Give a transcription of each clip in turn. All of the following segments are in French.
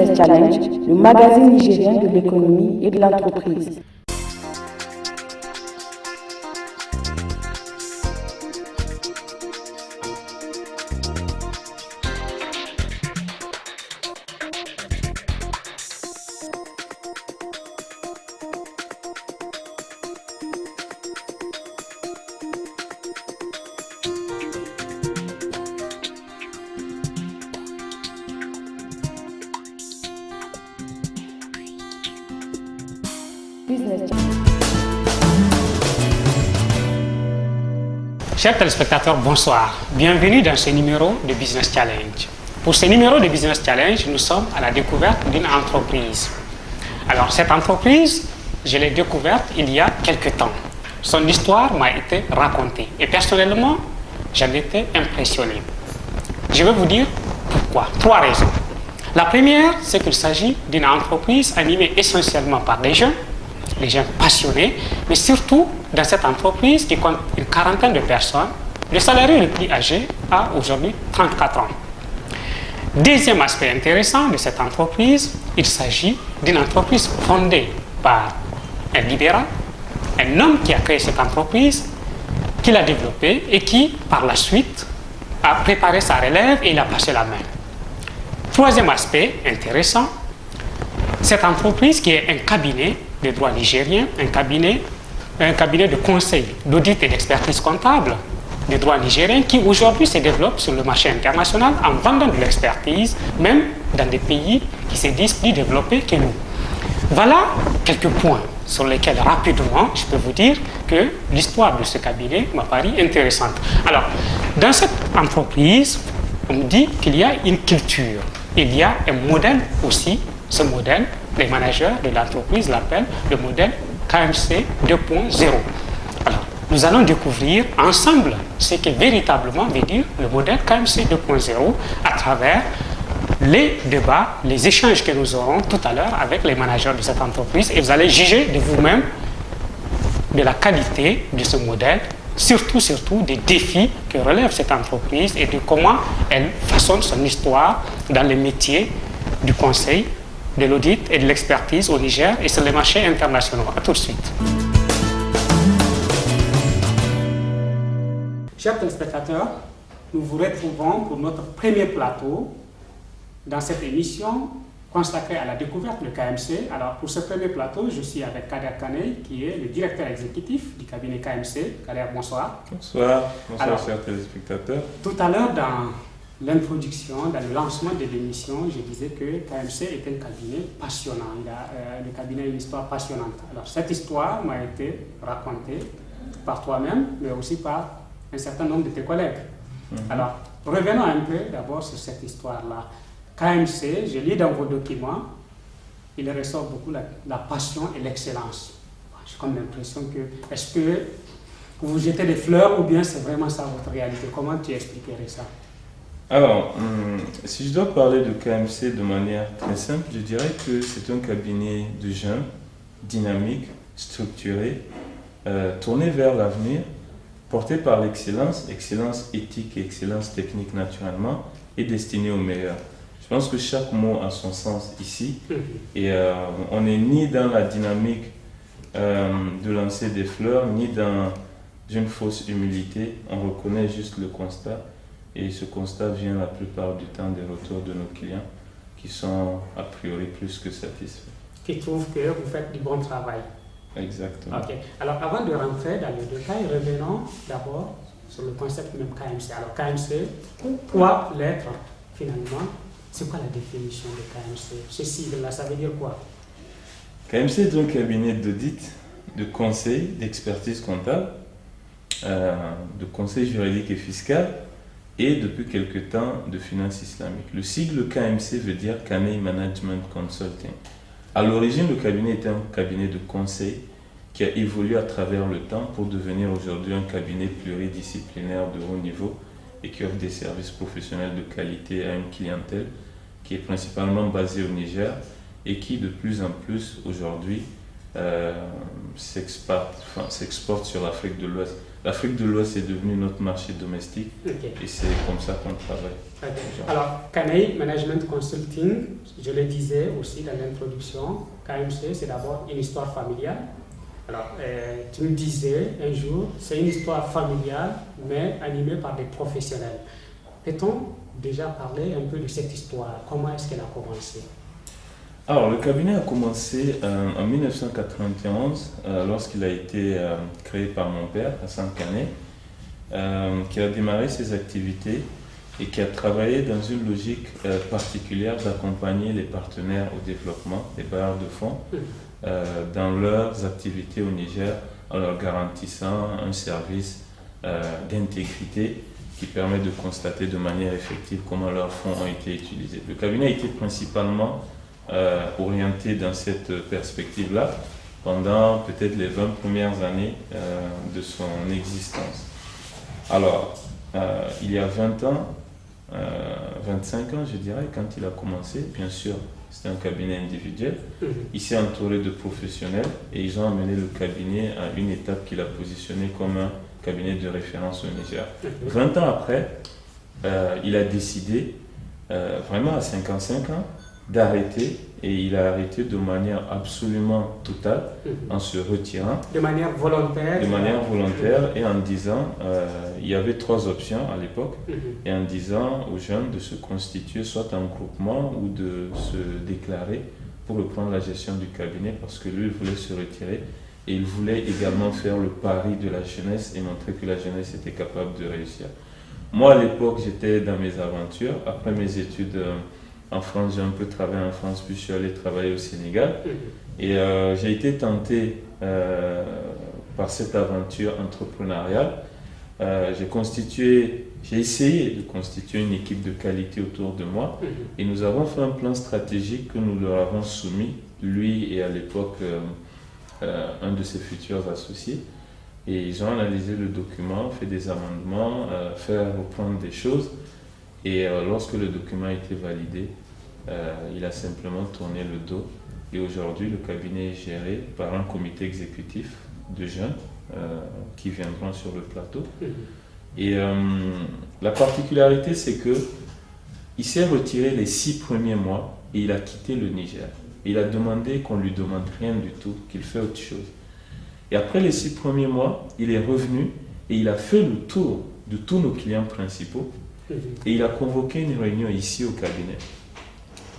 Business Challenge, le magazine nigérien de l'économie et de l'entreprise. Chers téléspectateurs, bonsoir. Bienvenue dans ce numéro de Business Challenge. Pour ce numéro de Business Challenge, nous sommes à la découverte d'une entreprise. Alors, cette entreprise, je l'ai découverte il y a quelques temps. Son histoire m'a été racontée et personnellement, j'en étais impressionné. Je vais vous dire pourquoi. 3 raisons. La première, c'est qu'il s'agit d'une entreprise animée essentiellement par des gens passionnés, mais surtout dans cette entreprise qui compte une quarantaine de personnes, le salarié le plus âgé a aujourd'hui 34 ans. Deuxième aspect intéressant de cette entreprise, il s'agit d'une entreprise fondée par un libéral, un homme qui a créé cette entreprise, qui l'a développée et qui, par la suite, a préparé sa relève et il a passé la main. Troisième aspect intéressant, cette entreprise qui est un cabinet de droit nigérien, un cabinet de conseil, d'audit et d'expertise comptable de droit nigérien qui aujourd'hui se développe sur le marché international en vendant de l'expertise, même dans des pays qui se disent plus développés que nous. Voilà quelques points sur lesquels rapidement je peux vous dire que l'histoire de ce cabinet m'a paru intéressante. Alors, dans cette entreprise, on me dit qu'il y a une culture, il y a un modèle aussi. Ce modèle, les managers de l'entreprise l'appellent le modèle KMC 2.0. Alors, nous allons découvrir ensemble ce que véritablement veut dire le modèle KMC 2.0 à travers les débats, les échanges que nous aurons tout à l'heure avec les managers de cette entreprise et vous allez juger de vous-même de la qualité de ce modèle, surtout des défis que relève cette entreprise et de comment elle façonne son histoire dans les métiers du conseil, de l'audit et de l'expertise au Niger et sur les marchés internationaux. A tout de suite. Chers téléspectateurs, nous vous retrouvons pour notre premier plateau dans cette émission consacrée à la découverte de KMC. Alors pour ce premier plateau, je suis avec Kader Kaney qui est le directeur exécutif du cabinet KMC. Kader, bonsoir. Bonsoir, chers téléspectateurs. Tout à l'heure dans l'introduction, dans le lancement de l'émission, je disais que KMC est un cabinet passionnant. Le cabinet a une histoire passionnante. Alors, cette histoire m'a été racontée par toi-même, mais aussi par un certain nombre de tes collègues. Alors, revenons un peu d'abord sur cette histoire-là. KMC, je lis dans vos documents, il ressort beaucoup la passion et l'excellence. J'ai comme l'impression que, est-ce que vous vous jetez des fleurs ou bien c'est vraiment ça votre réalité? Comment tu expliquerais ça? Alors, si je dois parler de KMC de manière très simple, je dirais que c'est un cabinet de jeunes, dynamique, structuré, tourné vers l'avenir, porté par l'excellence, excellence éthique et excellence technique naturellement, et destiné au meilleur. Je pense que chaque mot a son sens ici, et on n'est ni dans la dynamique de lancer des fleurs, ni dans une fausse humilité, on reconnaît juste le constat. Et ce constat vient la plupart du temps des retours de nos clients qui sont a priori plus que satisfaits. Qui trouvent que vous faites du bon travail. Exactement. Ok. Alors avant de rentrer dans le détail, revenons d'abord sur le concept même KMC. Alors KMC, pourquoi l'être finalement? C'est quoi la définition de KMC? Ceci, là, ça veut dire quoi? KMC est un cabinet d'audit, de conseil, d'expertise comptable, de conseil juridique et fiscal, et depuis quelque temps de finance islamique. Le sigle KMC veut dire Kaney Management Consulting. À l'origine, le cabinet était un cabinet de conseil qui a évolué à travers le temps pour devenir aujourd'hui un cabinet pluridisciplinaire de haut niveau et qui offre des services professionnels de qualité à une clientèle qui est principalement basée au Niger et qui de plus en plus aujourd'hui s'exporte sur l'Afrique de l'Ouest. L'Afrique de l'Ouest est devenue notre marché domestique et c'est comme ça qu'on travaille. Alors, Kanaï Management Consulting, je le disais aussi dans l'introduction, KMC, c'est d'abord une histoire familiale. Alors, tu me disais un jour, c'est une histoire familiale, mais animée par des professionnels. Peut-on déjà parler un peu de cette histoire? Comment est-ce qu'elle a commencé? Alors, le cabinet a commencé en 1991, lorsqu'il a été créé par mon père, Hassan Kané, qui a démarré ses activités et qui a travaillé dans une logique particulière d'accompagner les partenaires au développement, les bailleurs de fonds, dans leurs activités au Niger, en leur garantissant un service d'intégrité qui permet de constater de manière effective comment leurs fonds ont été utilisés. Le cabinet a été principalement orienté dans cette perspective-là pendant peut-être les 20 premières années de son existence. Alors, il y a 20 ans, 25 ans je dirais, quand il a commencé, bien sûr, c'était un cabinet individuel, il s'est entouré de professionnels et ils ont amené le cabinet à une étape qu'il a positionnée comme un cabinet de référence au Niger. 20 ans après, il a décidé, vraiment à 55 ans, d'arrêter et il a arrêté de manière absolument totale en se retirant. De manière volontaire. De manière volontaire et en disant, il y avait 3 options à l'époque, et en disant aux jeunes de se constituer soit en groupement ou de se déclarer pour reprendre la gestion du cabinet parce que lui il voulait se retirer et il voulait également faire le pari de la jeunesse et montrer que la jeunesse était capable de réussir. Moi à l'époque j'étais dans mes aventures, après mes études en France, j'ai un peu travaillé en France, puis je suis allé travailler au Sénégal. Et j'ai été tenté par cette aventure entrepreneuriale. J'ai essayé de constituer une équipe de qualité autour de moi. Et nous avons fait un plan stratégique que nous leur avons soumis, lui et à l'époque un de ses futurs associés. Et ils ont analysé le document, fait des amendements, fait reprendre des choses. Et lorsque le document a été validé, il a simplement tourné le dos. Et aujourd'hui, le cabinet est géré par un comité exécutif de jeunes qui viendront sur le plateau. Et la particularité, c'est que il s'est retiré les 6 premiers mois et il a quitté le Niger. Et il a demandé qu'on lui demande rien du tout, qu'il fait autre chose. Et après les 6 premiers mois, il est revenu et il a fait le tour de tous nos clients principaux. Et il a convoqué une réunion ici au cabinet.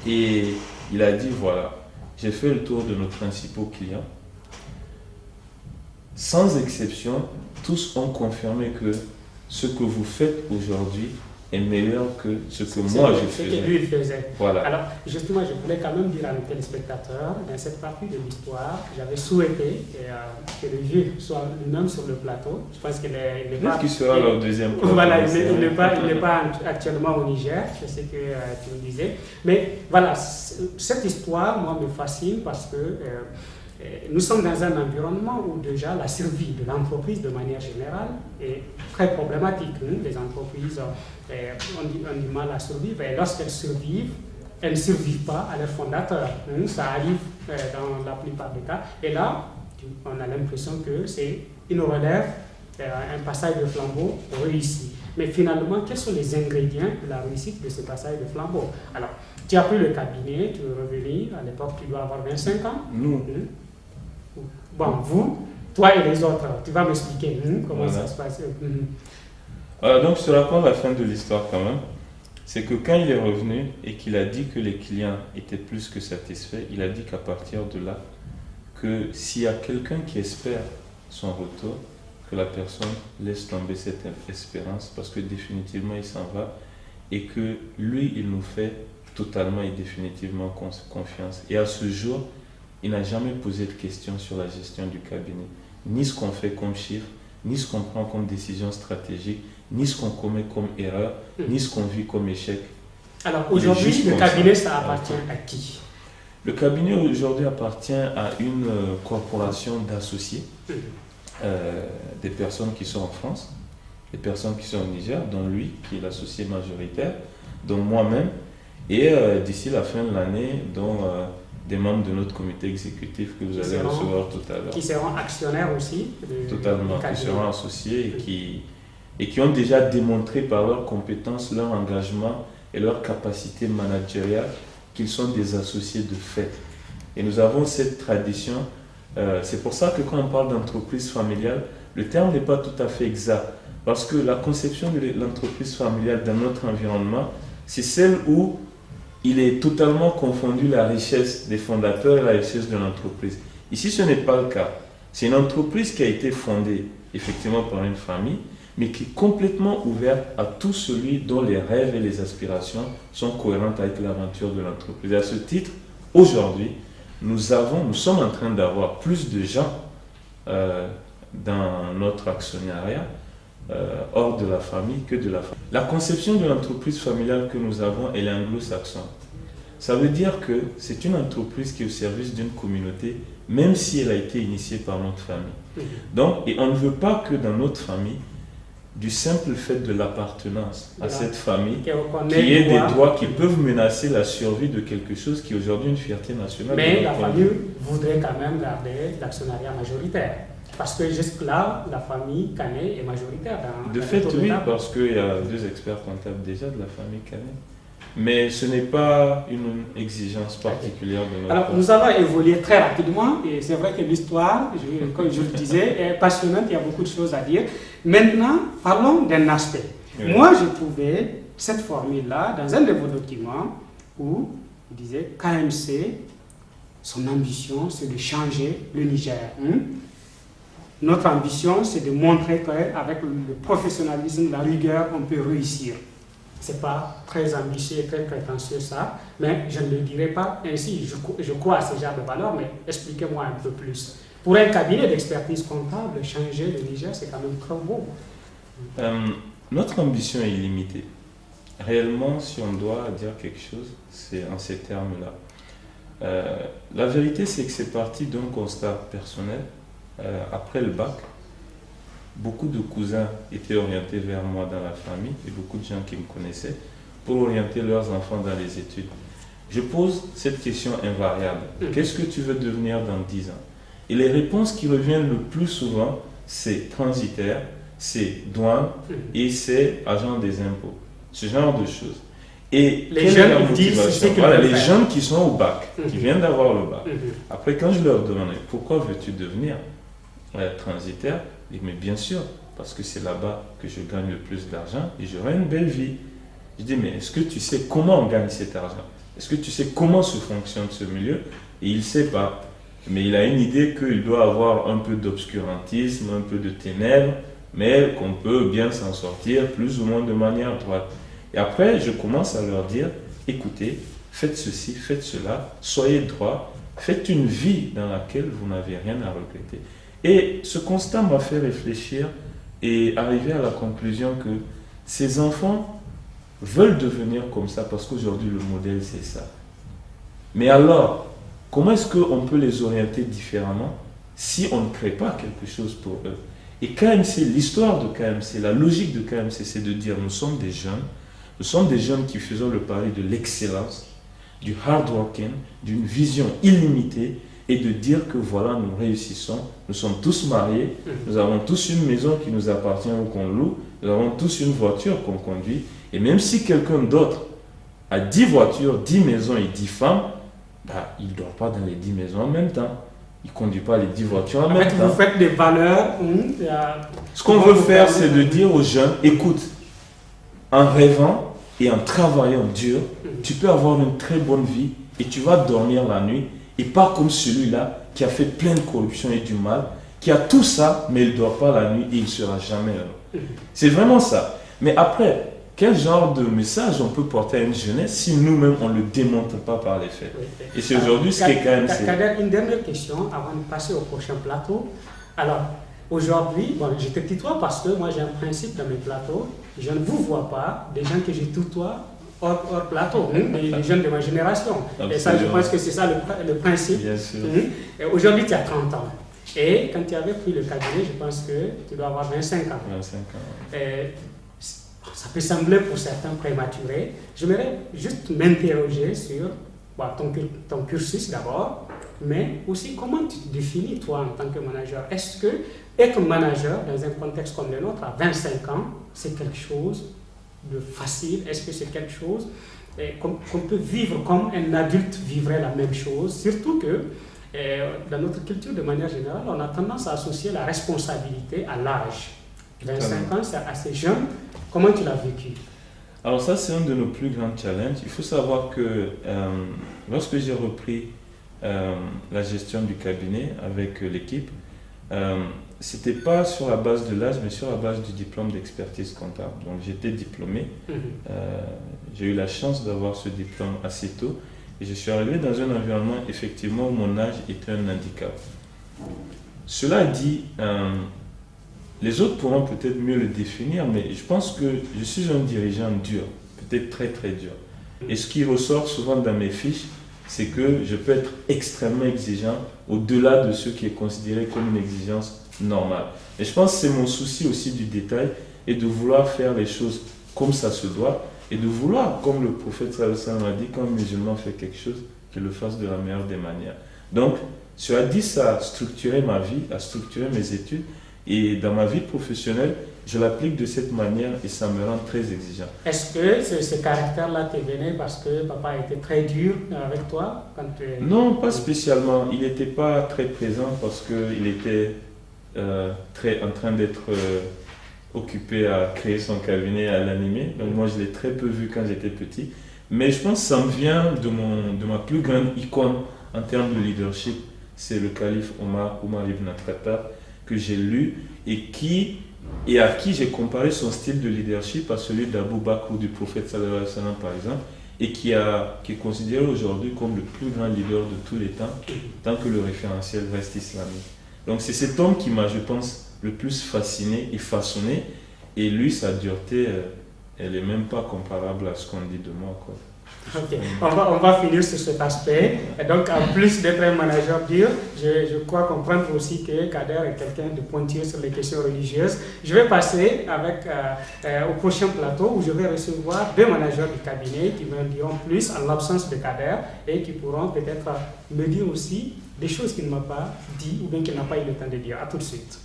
Et il a dit, voilà, j'ai fait le tour de nos principaux clients. Sans exception, tous ont confirmé que ce que vous faites aujourd'hui est meilleur que ce que moi je faisais. Ce que lui il faisait. Voilà. Alors, justement, je voulais quand même dire à nos téléspectateurs, dans cette partie de l'histoire, j'avais souhaité que le vieux soit lui-même sur le plateau. Je pense qu'il n'est pas... Peut-être qu'il sera leur deuxième plateau. Voilà, il n'est pas actuellement au Niger, c'est ce que tu me disais. Mais voilà, cette histoire, moi, me fascine parce que nous sommes dans un environnement où déjà la survie de l'entreprise de manière générale est très problématique. Les entreprises ont du mal à survivre et lorsqu'elles survivent, elles ne survivent pas à leurs fondateurs. Ça arrive dans la plupart des cas. Et là, on a l'impression que c'est une relève, un passage de flambeau réussi. Mais finalement, quels sont les ingrédients de la réussite de ce passage de flambeau? Alors, tu as pris le cabinet, tu es revenu, à l'époque tu dois avoir 25 ans. Nous. Bon, vous, toi et les autres, tu vas m'expliquer comment ça se passe. Donc, je te raconte la fin de l'histoire quand même. C'est que quand il est revenu et qu'il a dit que les clients étaient plus que satisfaits, il a dit qu'à partir de là, que s'il y a quelqu'un qui espère son retour, que la personne laisse tomber cette espérance parce que définitivement il s'en va et que lui, il nous fait totalement et définitivement confiance. Et à ce jour, il n'a jamais posé de questions sur la gestion du cabinet, ni ce qu'on fait comme chiffre, ni ce qu'on prend comme décision stratégique, ni ce qu'on commet comme erreur, ni ce qu'on vit comme échec. Alors aujourd'hui, le cabinet, ça appartient à qui? Le cabinet aujourd'hui appartient à une corporation d'associés, des personnes qui sont en France, des personnes qui sont au Niger, dont lui, qui est l'associé majoritaire, dont moi-même, et d'ici la fin de l'année, dont des membres de notre comité exécutif que vous allez recevoir tout à l'heure. Qui seront actionnaires aussi. Totalement, qui seront associés et qui ont déjà démontré par leurs compétences, leur engagement et leur capacité managériale qu'ils sont des associés de fait. Et nous avons cette tradition. C'est pour ça que quand on parle d'entreprise familiale, le terme n'est pas tout à fait exact. Parce que la conception de l'entreprise familiale dans notre environnement, c'est celle où il est totalement confondu la richesse des fondateurs et la richesse de l'entreprise. Ici, ce n'est pas le cas. C'est une entreprise qui a été fondée effectivement par une famille, mais qui est complètement ouverte à tout celui dont les rêves et les aspirations sont cohérentes avec l'aventure de l'entreprise. Et à ce titre, aujourd'hui, nous sommes en train d'avoir plus de gens dans notre actionnariat hors de la famille que de la famille. La conception de l'entreprise familiale que nous avons, elle est anglo-saxonne. Ça veut dire que c'est une entreprise qui est au service d'une communauté, même si elle a été initiée par notre famille. Donc, et on ne veut pas que dans notre famille, du simple fait de l'appartenance à cette famille, qu'il y ait des droits qui peuvent menacer la survie de quelque chose qui est aujourd'hui une fierté nationale. Mais la famille voudrait quand même garder l'actionnariat majoritaire. Parce que jusque-là, la famille Canet est majoritaire. De fait, oui, parce qu'il y a 2 experts comptables déjà de la famille Canet. Mais ce n'est pas une exigence particulière de notre part. Alors, nous allons évoluer très rapidement. Et c'est vrai que l'histoire, comme je le disais, est passionnante. Il y a beaucoup de choses à dire. Maintenant, parlons d'un aspect. Oui. Moi, j'ai trouvé cette formule-là dans un de vos documents où il disait KMC, son ambition, c'est de changer le Niger. Notre ambition, c'est de montrer qu'avec le professionnalisme, la rigueur, on peut réussir. Ce n'est pas très ambitieux et très prétentieux ça, mais je ne le dirai pas ainsi. Je crois à ce genre de valeur, mais expliquez-moi un peu plus. Pour un cabinet d'expertise comptable, changer le Niger, c'est quand même très beau. Notre ambition est illimitée. Réellement, si on doit dire quelque chose, c'est en ces termes-là. La vérité, c'est que c'est parti d'un constat personnel. Après le bac, beaucoup de cousins étaient orientés vers moi dans la famille et beaucoup de gens qui me connaissaient pour orienter leurs enfants dans les études. Je pose cette question invariable. Qu'est-ce que tu veux devenir dans 10 ans? Et les réponses qui reviennent le plus souvent, c'est transitaire, c'est douane et c'est agent des impôts. Ce genre de choses. Et les jeunes disent les jeunes qui sont au bac, qui viennent d'avoir le bac. Après, quand je leur demande pourquoi veux-tu devenir transitaire, ils disent mais bien sûr, parce que c'est là-bas que je gagne le plus d'argent et j'aurai une belle vie. Je dis mais est-ce que tu sais comment on gagne cet argent? Est-ce que tu sais comment se fonctionne ce milieu? Et il ne sait pas. Mais il a une idée qu'il doit avoir un peu d'obscurantisme, un peu de ténèbres, mais qu'on peut bien s'en sortir plus ou moins de manière droite. Et après, je commence à leur dire, écoutez, faites ceci, faites cela, soyez droit, faites une vie dans laquelle vous n'avez rien à regretter. Et ce constat m'a fait réfléchir et arriver à la conclusion que ces enfants veulent devenir comme ça parce qu'aujourd'hui le modèle c'est ça. Mais alors, comment est-ce qu'on peut les orienter différemment si on ne crée pas quelque chose pour eux? Et KMC, l'histoire de KMC, la logique de KMC, c'est de dire nous sommes des jeunes qui faisons le pari de l'excellence, du hard working, d'une vision illimitée et de dire que voilà, nous réussissons, nous sommes tous mariés, nous avons tous une maison qui nous appartient ou qu'on loue, nous avons tous une voiture qu'on conduit et même si quelqu'un d'autre a 10 voitures, 10 maisons et 10 femmes, il ne dort pas dans les 10 maisons en même temps. Il ne conduit pas les 10 voitures en même temps. Vous faites des valeurs. Ce qu'on veut faire, c'est de dire aux jeunes, écoute, en rêvant et en travaillant dur, tu peux avoir une très bonne vie et tu vas dormir la nuit et pas comme celui-là qui a fait plein de corruption et du mal, qui a tout ça, mais il ne dort pas la nuit et il ne sera jamais heureux. C'est vraiment ça. Mais après, quel genre de message on peut porter à une jeunesse si nous-mêmes on ne le démontre pas par les faits? Et c'est aujourd'hui ce qui est quand même... Kader, une dernière question avant de passer au prochain plateau. Alors, aujourd'hui, je te tutoie parce que moi j'ai un principe dans mes plateaux. Je ne vous vois pas des gens que je tutoie hors plateau, les jeunes de ma génération. Absolument. Et ça, je pense que c'est ça le principe. Bien sûr. Aujourd'hui, tu as 30 ans. Et quand tu avais pris le cabinet, je pense que tu dois avoir 25 ans. 25 ans. Ça peut sembler pour certains prématuré. J'aimerais juste m'interroger sur ton cursus d'abord, mais aussi comment tu te définis toi en tant que manager. Est-ce que être manager dans un contexte comme le nôtre à 25 ans, c'est quelque chose de facile? Est-ce que c'est quelque chose qu'on peut vivre comme un adulte vivrait la même chose? Surtout que dans notre culture de manière générale, on a tendance à associer la responsabilité à l'âge. 25 ans, c'est assez jeune. Comment tu l'as vécu? Alors ça, c'est un de nos plus grands challenges. Il faut savoir que lorsque j'ai repris la gestion du cabinet avec l'équipe, c'était pas sur la base de l'âge, mais sur la base du diplôme d'expertise comptable. Donc j'étais diplômé. J'ai eu la chance d'avoir ce diplôme assez tôt. Et je suis arrivé dans un environnement, effectivement, où mon âge était un handicap. Cela dit, les autres pourront peut-être mieux le définir, mais je pense que je suis un dirigeant dur, peut-être très très dur. Et ce qui ressort souvent dans mes fiches, c'est que je peux être extrêmement exigeant au-delà de ce qui est considéré comme une exigence normale. Et je pense que c'est mon souci aussi du détail et de vouloir faire les choses comme ça se doit et de vouloir, comme le prophète sallallahu alayhi wa sallam a dit, quand un musulman fait quelque chose, qu'il le fasse de la meilleure des manières. Donc, cela dit, ça a structuré ma vie, a structuré mes études et dans ma vie professionnelle, je l'applique de cette manière et ça me rend très exigeant. Est-ce que ce caractère-là t'est venu parce que papa était très dur avec toi quand Non, pas spécialement. Il n'était pas très présent parce qu'il était en train d'être occupé à créer son cabinet, à l'animer. Donc moi, je l'ai très peu vu quand j'étais petit. Mais je pense que ça me vient de ma plus grande icône en termes de leadership. C'est le calife Omar ibn Khattab que j'ai lu et à qui j'ai comparé son style de leadership à celui d'Abou Bakr ou du prophète sallallahu alayhi wa sallam par exemple, et qui est considéré aujourd'hui comme le plus grand leader de tous les temps, tant que le référentiel reste islamique. Donc c'est cet homme qui m'a, je pense, le plus fasciné et façonné, et lui, sa dureté, elle n'est même pas comparable à ce qu'on dit de moi, quoi. Ok, on va finir sur cet aspect. Et donc, en plus d'être un manager dur, je crois comprendre aussi que Kader est quelqu'un de pointueux sur les questions religieuses. Je vais passer au prochain plateau où je vais recevoir deux managers du cabinet qui m'en diront plus en l'absence de Kader et qui pourront peut-être me dire aussi des choses qu'il ne m'a pas dit ou bien qu'il n'a pas eu le temps de dire. À tout de suite.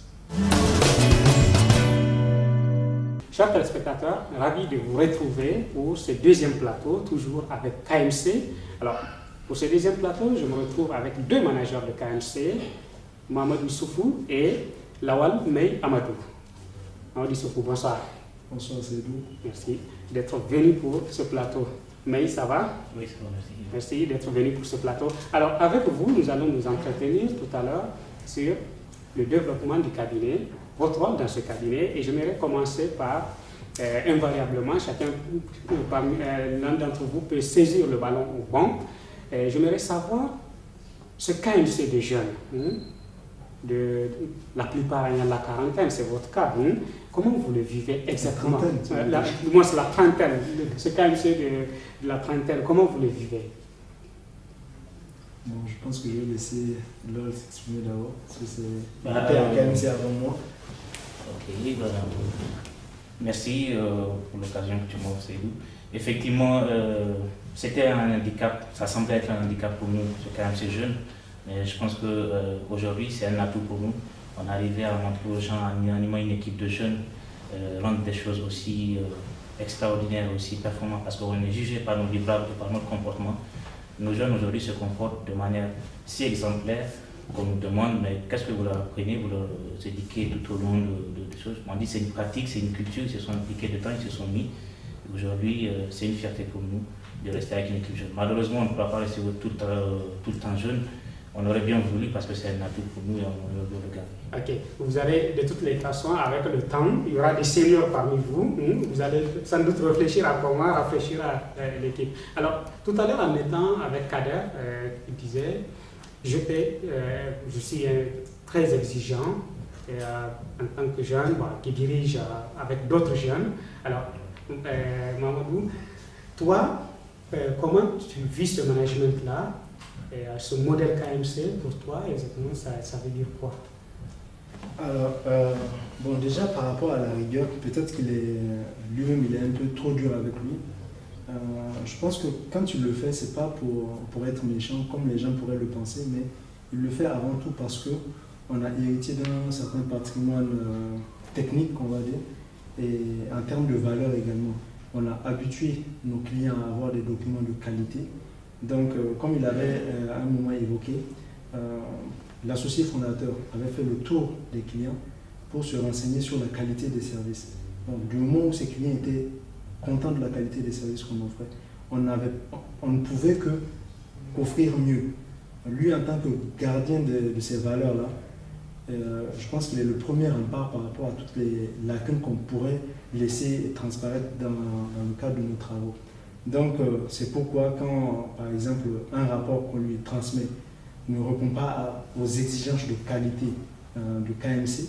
Chers téléspectateurs, ravi de vous retrouver pour ce deuxième plateau, toujours avec KMC. Alors, pour ce deuxième plateau, je me retrouve avec deux managers de KMC, Mohamed Issoufou et Lawal Mey Amadou. Mohamed Issoufou, bonsoir. Bonsoir, Seydou. Merci d'être venu pour ce plateau. Mey, ça va? Oui, ça va, merci. Merci d'être venu pour ce plateau. Alors, avec vous, nous allons nous entretenir tout à l'heure sur le développement du cabinet, votre rôle dans ce cabinet, et j'aimerais commencer par, invariablement, l'un d'entre vous peut saisir le ballon au bon. J'aimerais savoir ce KMC de jeunes, la plupart ayant la quarantaine, c'est votre cas, comment vous le vivez exactement? Moi, c'est la trentaine, ce KMC de la trentaine, comment vous le vivez? Bon, je pense que je vais laisser Lol s'exprimer d'abord, parce que c'est KMC avant moi. Ok, voilà. Merci pour l'occasion que tu m'offres, Seydou. Effectivement, c'était un handicap, ça semblait être un handicap pour nous, ce KMC jeune, mais je pense qu'aujourd'hui, c'est un atout pour nous. On est arrivé à montrer aux gens, en animant une équipe de jeunes, rendre des choses aussi extraordinaires, aussi performantes, parce qu'on est jugé par nos livrables et par notre comportement. Nos jeunes aujourd'hui se comportent de manière si exemplaire qu'on nous demande, mais qu'est-ce que vous leur apprenez, vous leur éduquez tout au long de choses. On dit c'est une pratique, c'est une culture, ils se sont impliqués de temps, ils se sont mis. Aujourd'hui, c'est une fierté pour nous de rester avec une équipe jeune. Malheureusement, on ne pourra pas rester tout le temps jeune. On aurait bien voulu parce que c'est un atout pour nous et on veut le garder. Ok, vous allez de toutes les façons, avec le temps, il y aura des seniors parmi vous. Vous allez sans doute réfléchir à comment réfléchir à l'équipe. Alors, tout à l'heure, en étant avec Kader, il disait je suis très exigeant en tant que jeune qui dirige avec d'autres jeunes. Alors, Mamadou, toi, comment tu vis ce management-là? Ce modèle KMC, pour toi, exactement, ça veut dire quoi? Alors, bon, déjà par rapport à la rigueur, peut-être qu'il est lui-même, il est un peu trop dur avec lui. Je pense que quand tu le fais, c'est pas pour être méchant, comme les gens pourraient le penser, mais il le fait avant tout parce que on a hérité d'un certain patrimoine technique, on va dire, et en termes de valeur également. On a habitué nos clients à avoir des documents de qualité. Donc, comme il avait à un moment évoqué, l'associé fondateur avait fait le tour des clients pour se renseigner sur la qualité des services. Donc, du moment où ces clients étaient contents de la qualité des services qu'on offrait, on ne pouvait qu'offrir mieux. Lui, en tant que gardien de ces valeurs-là, je pense qu'il est le premier rempart par rapport à toutes les lacunes qu'on pourrait laisser transparaître dans le cadre de nos travaux. Donc, c'est pourquoi quand, par exemple, un rapport qu'on lui transmet ne répond pas aux exigences de qualité de KMC,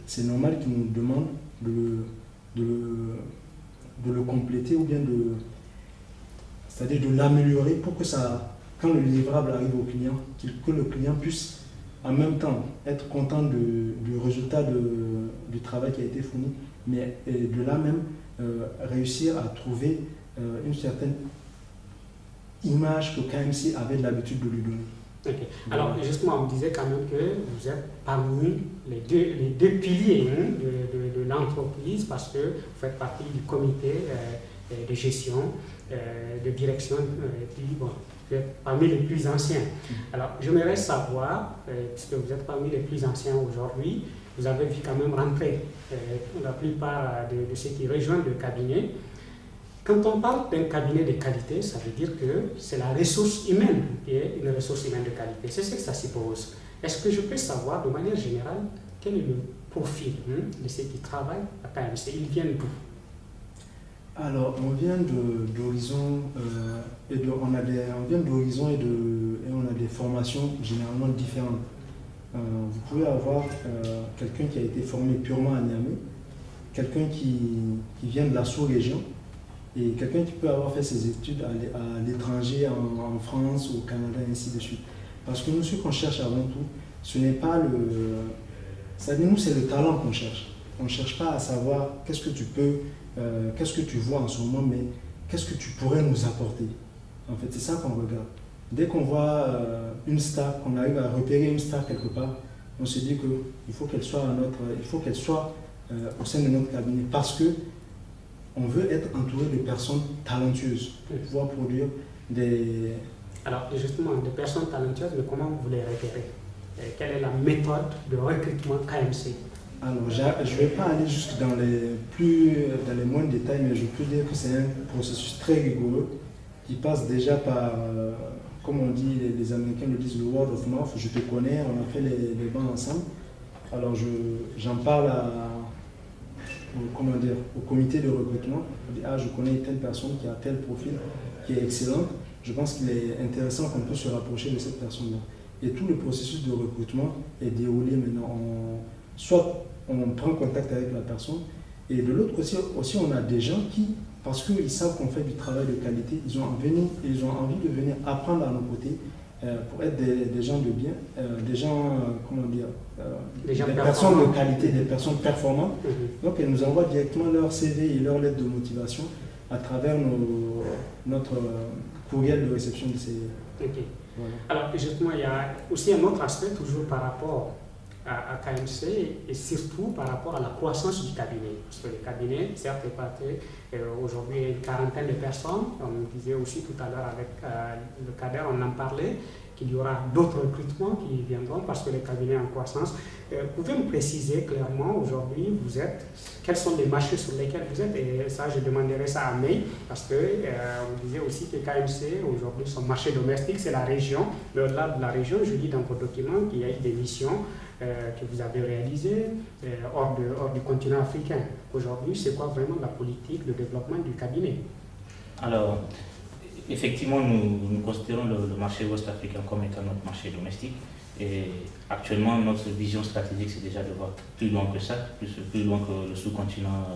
c'est normal qu'il nous demande de le compléter ou bien c'est-à-dire de l'améliorer pour que quand le livrable arrive au client, que le client puisse en même temps être content du résultat du travail qui a été fourni, mais de là même réussir à trouver une certaine image que KMC avait l'habitude de lui donner. Okay. Alors justement, on disait quand même que vous êtes parmi les deux piliers de l'entreprise parce que vous faites partie du comité de gestion, de direction, et puis bon, vous êtes parmi les plus anciens. Alors j'aimerais savoir, puisque vous êtes parmi les plus anciens aujourd'hui, vous avez vu quand même rentrer la plupart de ceux qui rejoignent le cabinet. Quand on parle d'un cabinet de qualité, ça veut dire que c'est la ressource humaine qui est une ressource humaine de qualité. C'est ce que ça suppose. Est-ce que je peux savoir, de manière générale, quel est le profil de ceux qui travaillent à KMC? Ils viennent d'où? Alors, on vient d'horizons et on a des formations généralement différentes. Vous pouvez avoir quelqu'un qui a été formé purement à Niamey, quelqu'un qui vient de la sous-région, et quelqu'un qui peut avoir fait ses études à l'étranger, en France, au Canada, et ainsi de suite. Parce que nous, ce qu'on cherche avant tout, ce n'est pas nous, c'est le talent qu'on cherche. On ne cherche pas à savoir qu'est-ce que tu peux, qu'est-ce que tu vois en ce moment, mais qu'est-ce que tu pourrais nous apporter. En fait, c'est ça qu'on regarde. Dès qu'on voit une star, qu'on arrive à repérer une star quelque part, on se dit qu'il faut qu'elle soit au sein de notre cabinet, parce que on veut être entouré de personnes talentueuses pour pouvoir produire des... Alors justement, des personnes talentueuses, mais comment vous les repérez? Quelle est la méthode de recrutement KMC? Alors, je ne vais pas aller jusque dans les moindres détails, mais je peux dire que c'est un processus très rigoureux qui passe déjà par, comme on dit, les Américains le disent, le word of mouth. Je te connais, on a fait les bancs ensemble. Alors, j'en parle au comité de recrutement. On dit, je connais telle personne qui a tel profil, qui est excellente. Je pense qu'il est intéressant qu'on puisse se rapprocher de cette personne-là. Et tout le processus de recrutement est déroulé maintenant. Soit on prend contact avec la personne, et de l'autre côté aussi, on a des gens qui, parce qu'ils savent qu'on fait du travail de qualité, ils ont envie de venir apprendre à nos côtés pour être des gens de bien, des gens, des personnes de qualité, des personnes performantes. Donc, ils nous envoient directement leur CV et leur lettre de motivation à travers notre courriel de réception de ces... Okay. Voilà. Alors, justement, il y a aussi un autre aspect, toujours par rapport à KMC et surtout par rapport à la croissance du cabinet. Parce que le cabinet, certes, est parti aujourd'hui une quarantaine de personnes. On disait aussi tout à l'heure avec le cadre, on en parlait, qu'il y aura d'autres recrutements qui viendront parce que le cabinet est en croissance. Pouvez me préciser clairement aujourd'hui, quels sont les marchés sur lesquels vous êtes? Et ça, je demanderai ça à May parce que on disait aussi que KMC, aujourd'hui, son marché domestique, c'est la région. Mais au-delà de la région, je lis dans vos documents qu'il y a eu des missions que vous avez réalisées hors du continent africain. Aujourd'hui, c'est quoi vraiment la politique de développement du cabinet? Alors, effectivement, nous considérons le marché ouest-africain comme étant notre marché domestique. Et actuellement, notre vision stratégique, c'est déjà de voir plus loin que ça, plus loin que le sous-continent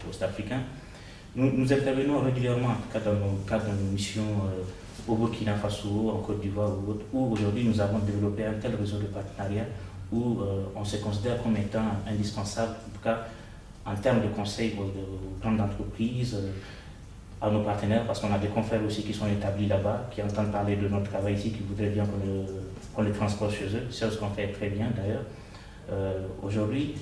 ouest-africain. Nous intervenons régulièrement, en tout cas dans le cadre de nos missions au Burkina Faso, en Côte d'Ivoire ou autre, où aujourd'hui nous avons développé un tel réseau de partenariat où on se considère comme étant indispensable, en tout cas en termes de conseils aux grandes entreprises, à nos partenaires, parce qu'on a des confrères aussi qui sont établis là-bas, qui entendent parler de notre travail ici, qui voudraient bien qu'on le transporte chez eux, c'est ce qu'on fait très bien d'ailleurs. Aujourd'hui,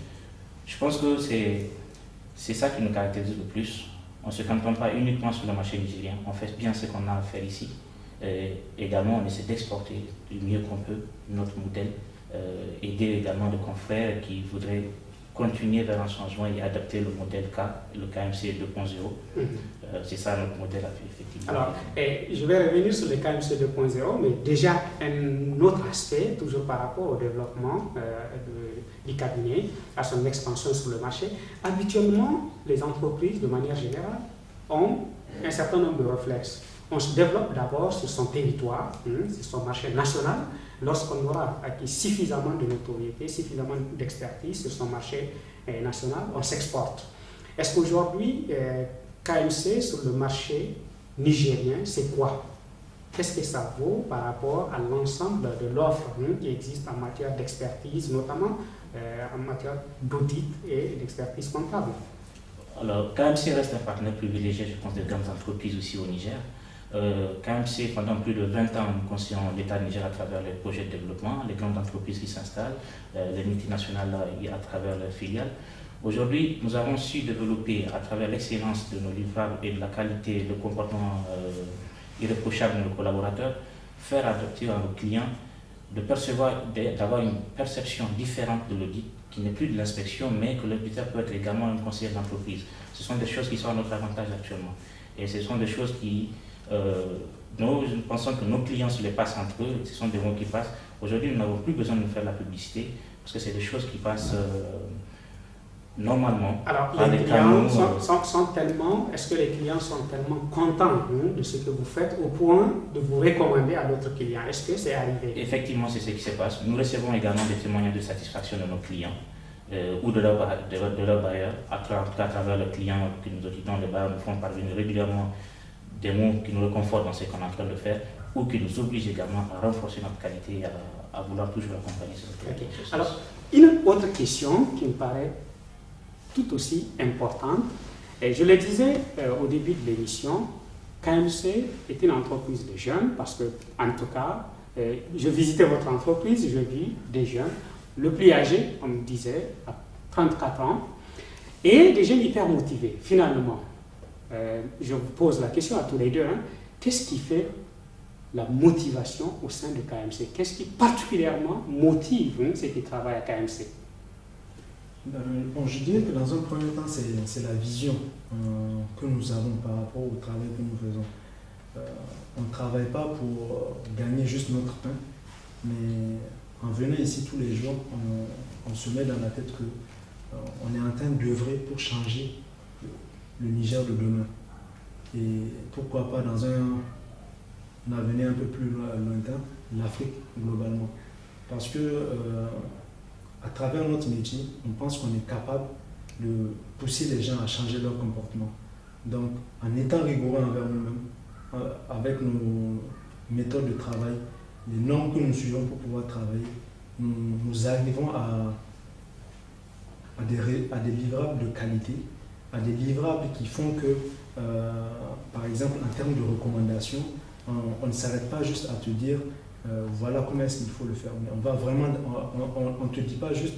je pense que c'est ça qui nous caractérise le plus. On ne se cantonne pas uniquement sur le marché nigérien, on fait bien ce qu'on a à faire ici. Également, on essaie d'exporter du mieux qu'on peut notre modèle, aider également les confrères qui voudraient continuer vers un changement et adapter le modèle K, le KMC 2.0. C'est ça notre modèle, effectivement. Alors, je vais revenir sur le KMC 2.0, mais déjà un autre aspect, toujours par rapport au développement du cabinet, à son expansion sur le marché. Habituellement, les entreprises, de manière générale, ont un certain nombre de réflexes. On se développe d'abord sur son territoire, sur son marché national. Lorsqu'on aura acquis suffisamment de notoriété, suffisamment d'expertise sur son marché national, on s'exporte. Est-ce qu'aujourd'hui, KMC sur le marché nigérien, c'est quoi? Qu'est-ce que ça vaut par rapport à l'ensemble de l'offre qui existe en matière d'expertise, notamment en matière d'audit et d'expertise comptable? Alors, KMC reste un partenaire privilégié, je pense, des grandes entreprises aussi au Niger. KMC, pendant plus de 20 ans, nous conseillons l'État Niger à travers les projets de développement, les grandes entreprises qui s'installent, les multinationales à travers leurs filiales. Aujourd'hui, nous avons su développer à travers l'excellence de nos livrables et de la qualité, le comportement irréprochable de nos collaborateurs, faire adopter à nos clients de percevoir, d'avoir une perception différente de l'audit, qui n'est plus de l'inspection, mais que l'auditeur peut être également un conseiller d'entreprise. Ce sont des choses qui sont à notre avantage actuellement. Et ce sont des choses qui, nous pensons que nos clients se les passent entre eux, ce sont des mots qui passent. Aujourd'hui, nous n'avons plus besoin de faire la publicité, parce que c'est des choses qui passent normalement. Alors, les clients sont tellement, est-ce que les clients sont tellement contents de ce que vous faites au point de vous recommander à d'autres clients? Est-ce que c'est arrivé? Effectivement, c'est ce qui se passe. Nous recevons également des témoignages de satisfaction de nos clients ou de leurs bailleurs, à travers les clients que nous auditons. Les bailleurs nous font parvenir régulièrement des mots qui nous réconfortent dans ce qu'on est en train de faire ou qui nous obligent également à renforcer notre qualité et à vouloir toujours accompagner ce okay. Alors, une autre question qui me paraît tout aussi importante, et je le disais au début de l'émission, KMC est une entreprise de jeunes parce que, en tout cas, je visitais votre entreprise, je vis des jeunes, le plus âgé, on me disait, à 34 ans, et des jeunes hyper motivés, finalement. Je vous pose la question à tous les deux, qu'est-ce qui fait la motivation au sein de KMC? Qu'est-ce qui particulièrement motive ceux qui travaillent à KMC? Bon, je dirais que dans un premier temps, c'est la vision que nous avons par rapport au travail que nous faisons. On ne travaille pas pour gagner juste notre pain, mais en venant ici tous les jours, on se met dans la tête qu'on est en train d'œuvrer pour changer le Niger de demain. Et pourquoi pas dans un avenir un peu plus lointain, l'Afrique globalement. Parce que à travers notre métier, on pense qu'on est capable de pousser les gens à changer leur comportement. Donc, en étant rigoureux envers nous-mêmes, avec nos méthodes de travail, les normes que nous suivons pour pouvoir travailler, nous arrivons à des livrables de qualité, à des livrables qui font que, par exemple, en termes de recommandations, on ne s'arrête pas juste à te dire voilà comment est-ce qu'il faut le faire. Mais on va vraiment, on ne te dit pas juste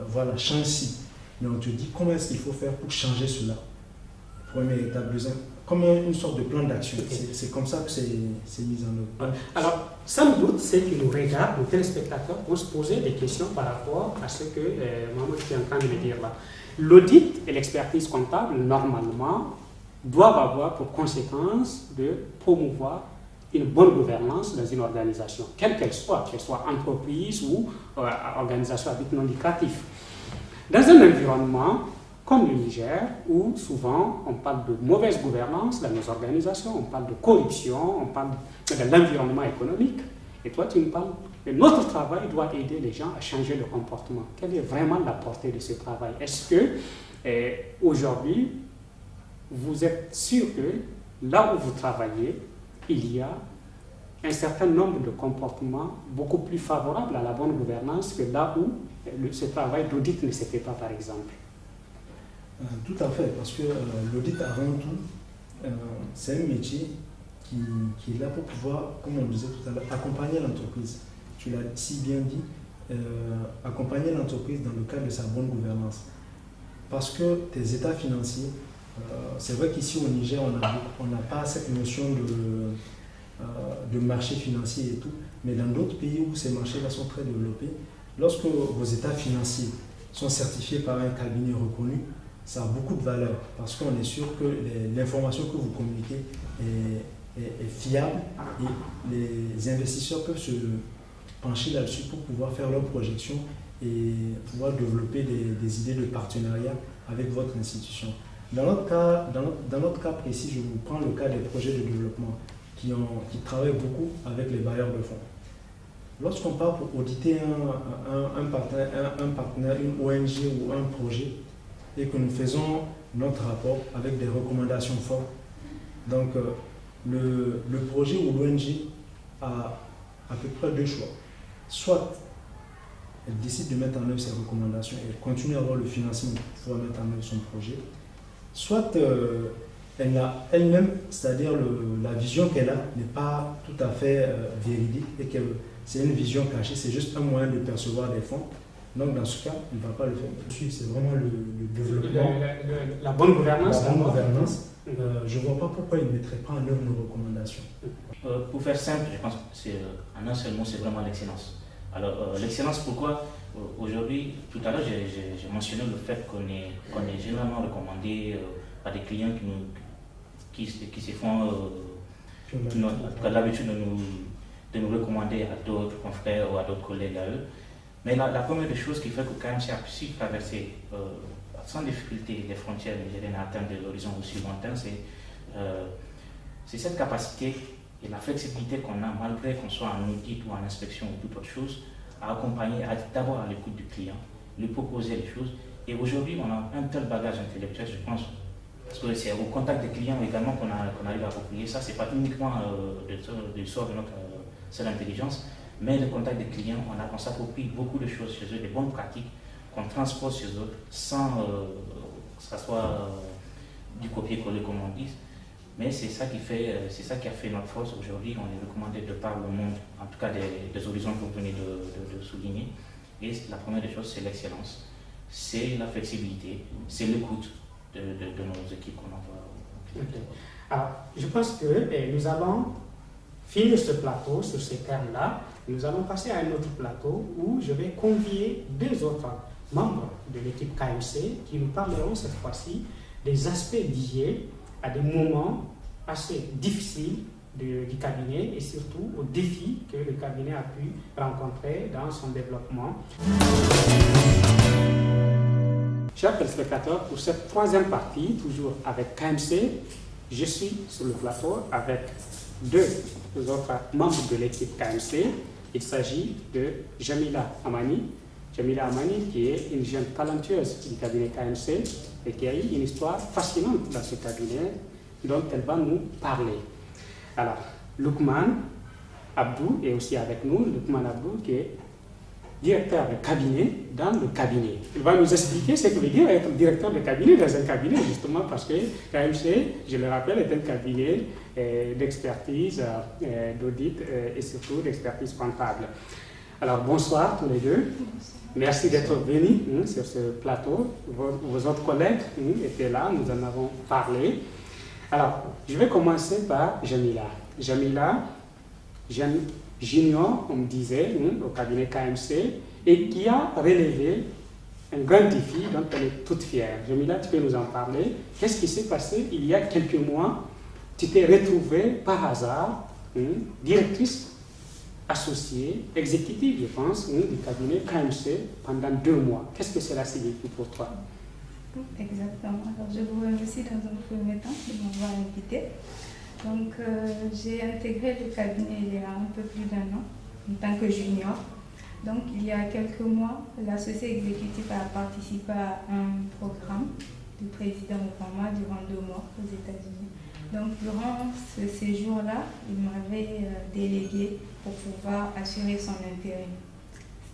voilà, change ci, mais on te dit comment est-ce qu'il faut faire pour changer cela. Première étape, deuxième, comme une sorte de plan d'action. C'est comme ça que c'est mis en œuvre. Alors, sans doute, ceux qui nous regardent, nos téléspectateurs, vont se poser des questions par rapport à ce que Mamadou est en train de me dire là. L'audit et l'expertise comptable, normalement, doivent avoir pour conséquence de promouvoir une bonne gouvernance dans une organisation, quelle qu'elle soit entreprise ou organisation à but non lucratif. Dans un environnement comme le Niger, où souvent on parle de mauvaise gouvernance dans nos organisations, on parle de corruption, on parle de l'environnement économique, et toi tu me parles que notre travail doit aider les gens à changer leur comportement. Quelle est vraiment la portée de ce travail? Est-ce que aujourd'hui, vous êtes sûr que là où vous travaillez, il y a un certain nombre de comportements beaucoup plus favorables à la bonne gouvernance que là où ce travail d'audit ne se fait pas, par exemple? Tout à fait, parce que l'audit, avant tout, c'est un métier qui est là pour pouvoir, comme on le disait tout à l'heure, accompagner l'entreprise. Tu l'as si bien dit, accompagner l'entreprise dans le cadre de sa bonne gouvernance. Parce que tes états financiers, c'est vrai qu'ici au Niger, on n'a pas cette notion de marché financier et tout, mais dans d'autres pays où ces marchés-là sont très développés, lorsque vos états financiers sont certifiés par un cabinet reconnu, ça a beaucoup de valeur parce qu'on est sûr que l'information que vous communiquez est fiable et les investisseurs peuvent se pencher là-dessus pour pouvoir faire leurs projections et pouvoir développer des idées de partenariat avec votre institution. Dans notre cas précis, je vous prends le cas des projets de développement qui travaillent beaucoup avec les bailleurs de fonds. Lorsqu'on part pour auditer un partenaire, une ONG ou un projet, et que nous faisons notre rapport avec des recommandations fortes, donc le projet ou l'ONG a à peu près deux choix. Soit elle décide de mettre en œuvre ses recommandations et elle continue à avoir le financement pour pouvoir mettre en œuvre son projet, soit elle a elle-même, c'est-à-dire la vision qu'elle a n'est pas tout à fait véridique et que c'est une vision cachée, c'est juste un moyen de percevoir des fonds. Donc dans ce cas, il ne va pas le faire. C'est vraiment le développement. La bonne gouvernance. La bonne gouvernance. Je ne vois pas pourquoi il ne mettrait pas en œuvre nos recommandations. Pour faire simple, je pense que en un seul mot, c'est vraiment l'excellence. Alors l'excellence, pourquoi aujourd'hui, tout à l'heure, j'ai mentionné le fait qu'on est généralement recommandé par des clients qui se font l'habitude de nous recommander à d'autres confrères ou à d'autres collègues à eux. Mais la première des choses qui fait que KMC a pu traverser sans difficulté les frontières nigériennes à atteindre de l'horizon aussi lointain, c'est cette capacité et la flexibilité qu'on a, malgré qu'on soit en audit ou en inspection ou toute autre chose, à accompagner, d'abord à l'écoute du client, lui proposer les choses. Et aujourd'hui, on a un tel bagage intellectuel, je pense, parce que c'est au contact des clients également qu'on arrive à approprier ça. Ce n'est pas uniquement du sort de notre seule intelligence, mais le contact des clients, on s'approprie beaucoup de choses chez eux, des bonnes pratiques qu'on transpose chez eux sans que ce soit du copier-coller comme on dit. Mais c'est ça qui a fait notre force aujourd'hui. On est recommandé de par le monde, en tout cas des horizons que vous venez de souligner. Et la première des choses, c'est l'excellence, c'est la flexibilité, c'est l'écoute de nos équipes qu'on envoie. Okay. Alors, je pense que nous allons finir ce plateau sur ces termes-là. Nous allons passer à un autre plateau où je vais convier deux autres membres de l'équipe KMC qui nous parleront cette fois-ci des aspects liés à des moments assez difficiles du cabinet et surtout aux défis que le cabinet a pu rencontrer dans son développement. Chers téléspectateurs, pour cette troisième partie, toujours avec KMC, je suis sur le plateau avec deux autres membres de l'équipe KMC. Il s'agit de Jamila Amani. Jamila Amani qui est une jeune talentueuse du cabinet KMC et qui a eu une histoire fascinante dans ce cabinet dont elle va nous parler. Alors, Lukman Abdou est aussi avec nous. Lukman Abdou qui est directeur de cabinet dans le cabinet. Il va nous expliquer ce que veut dire être directeur de cabinet dans un cabinet, justement parce que KMC, je le rappelle, est un cabinet d'expertise, d'audit et surtout d'expertise comptable. Alors, bonsoir tous les deux. Merci d'être venus sur ce plateau. Vos autres collègues étaient là, nous en avons parlé. Alors, je vais commencer par Jamila. Jamila, jeune junior, on me disait, au cabinet KMC, et qui a relevé un grand défi dont elle est toute fière. Jamila, tu peux nous en parler. Qu'est-ce qui s'est passé il y a quelques mois? Tu t'es retrouvée par hasard, directrice associée, exécutive, je pense, du cabinet KMC pendant 2 mois. Qu'est-ce que cela signifie pour toi? Exactement. Alors, je vous remercie dans un premier temps de m'avoir invité. Donc, j'ai intégré le cabinet il y a un peu plus d'1 an en tant que junior. Donc, il y a quelques mois, l'associé exécutif a participé à un programme du président Obama durant 2 mois aux États-Unis. Donc, durant ce séjour-là, il m'avait délégué pour pouvoir assurer son intérim.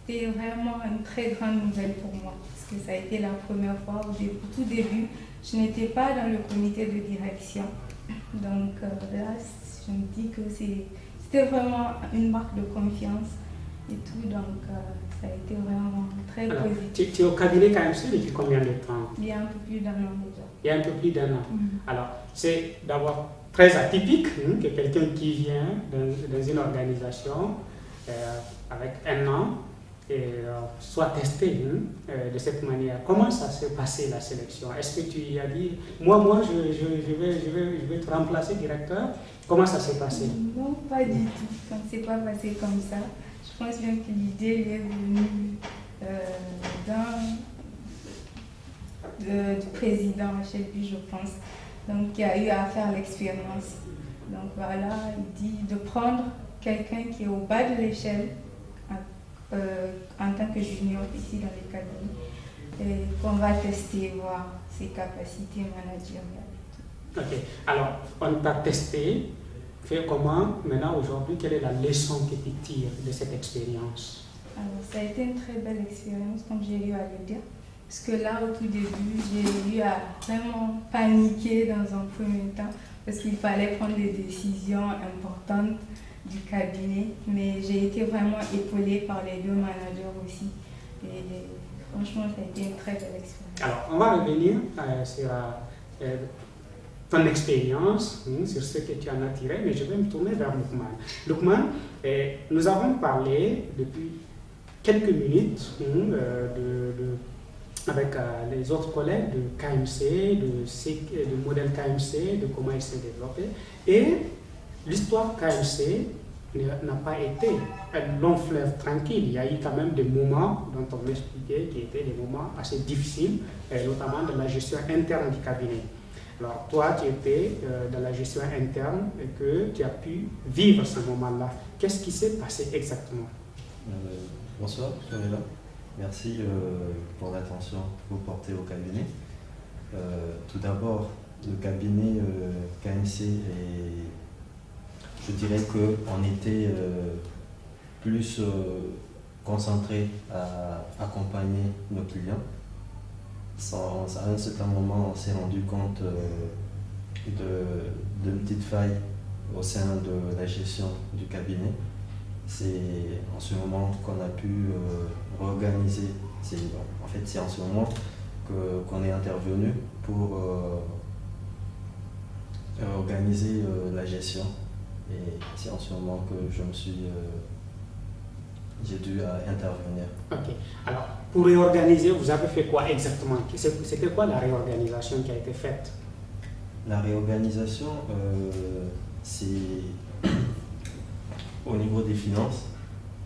C'était vraiment une très grande nouvelle pour moi, parce que ça a été la première fois, au tout début, je n'étais pas dans le comité de direction. Donc là, je me dis que c'était vraiment une marque de confiance et tout, donc ça a été vraiment très Alors, positif. tu es au cabinet KMC depuis combien de temps? Il y a un peu plus d'un an déjà. Il y a un peu plus d'un an. Mhm. Alors, c'est d'abord très atypique que quelqu'un qui vient dans une organisation avec un an soit testé de cette manière. Comment ça s'est passé la sélection? Est-ce que tu y as dit, moi je vais te remplacer directeur? Comment ça s'est passé? Non, pas du tout. Ça ne s'est pas passé comme ça. Je pense bien que l'idée lui est venue du président HLB, je pense, donc qui a eu à faire l'expérience. Donc voilà, il dit de prendre quelqu'un qui est au bas de l'échelle en tant que junior ici dans les cabinets et qu'on va tester, voir ses capacités managériales. Ok, alors on t'a testé, fait comment? Maintenant, aujourd'hui, quelle est la leçon que tu tires de cette expérience? Alors, ça a été une très belle expérience, comme j'ai eu à le dire. Parce que là, au tout début, j'ai eu à vraiment paniquer dans un premier temps, parce qu'il fallait prendre des décisions importantes du cabinet. Mais j'ai été vraiment épaulée par les deux managers aussi. Et franchement, ça a été une très belle expérience. Alors, on va revenir sur ton expérience, sur ce que tu en as tiré, mais je vais me tourner vers Lukman. Lukman, nous avons parlé depuis quelques minutes avec les autres collègues de KMC, de modèle KMC, de comment il s'est développé. Et l'histoire KMC n'a pas été un long fleuve tranquille. Il y a eu quand même des moments dont on m'expliquait qui étaient des moments assez difficiles, notamment dans la gestion interne du cabinet. Alors toi, tu étais dans la gestion interne et que tu as pu vivre ce moment-là. Qu'est-ce qui s'est passé exactement? Bonsoir, je suis là. Merci pour l'attention que vous portez au cabinet. Tout d'abord, le cabinet KMC, je dirais qu'on était plus concentré à accompagner nos clients. À un certain moment, on s'est rendu compte de petites failles au sein de la gestion du cabinet. C'est en ce moment qu'on a pu réorganiser. En fait, c'est en ce moment qu'on est intervenu pour organiser la gestion. Et c'est en ce moment que j'ai dû intervenir. Ok. Alors, pour réorganiser, vous avez fait quoi exactement? C'était quoi la réorganisation qui a été faite? La réorganisation, c'est au niveau des finances.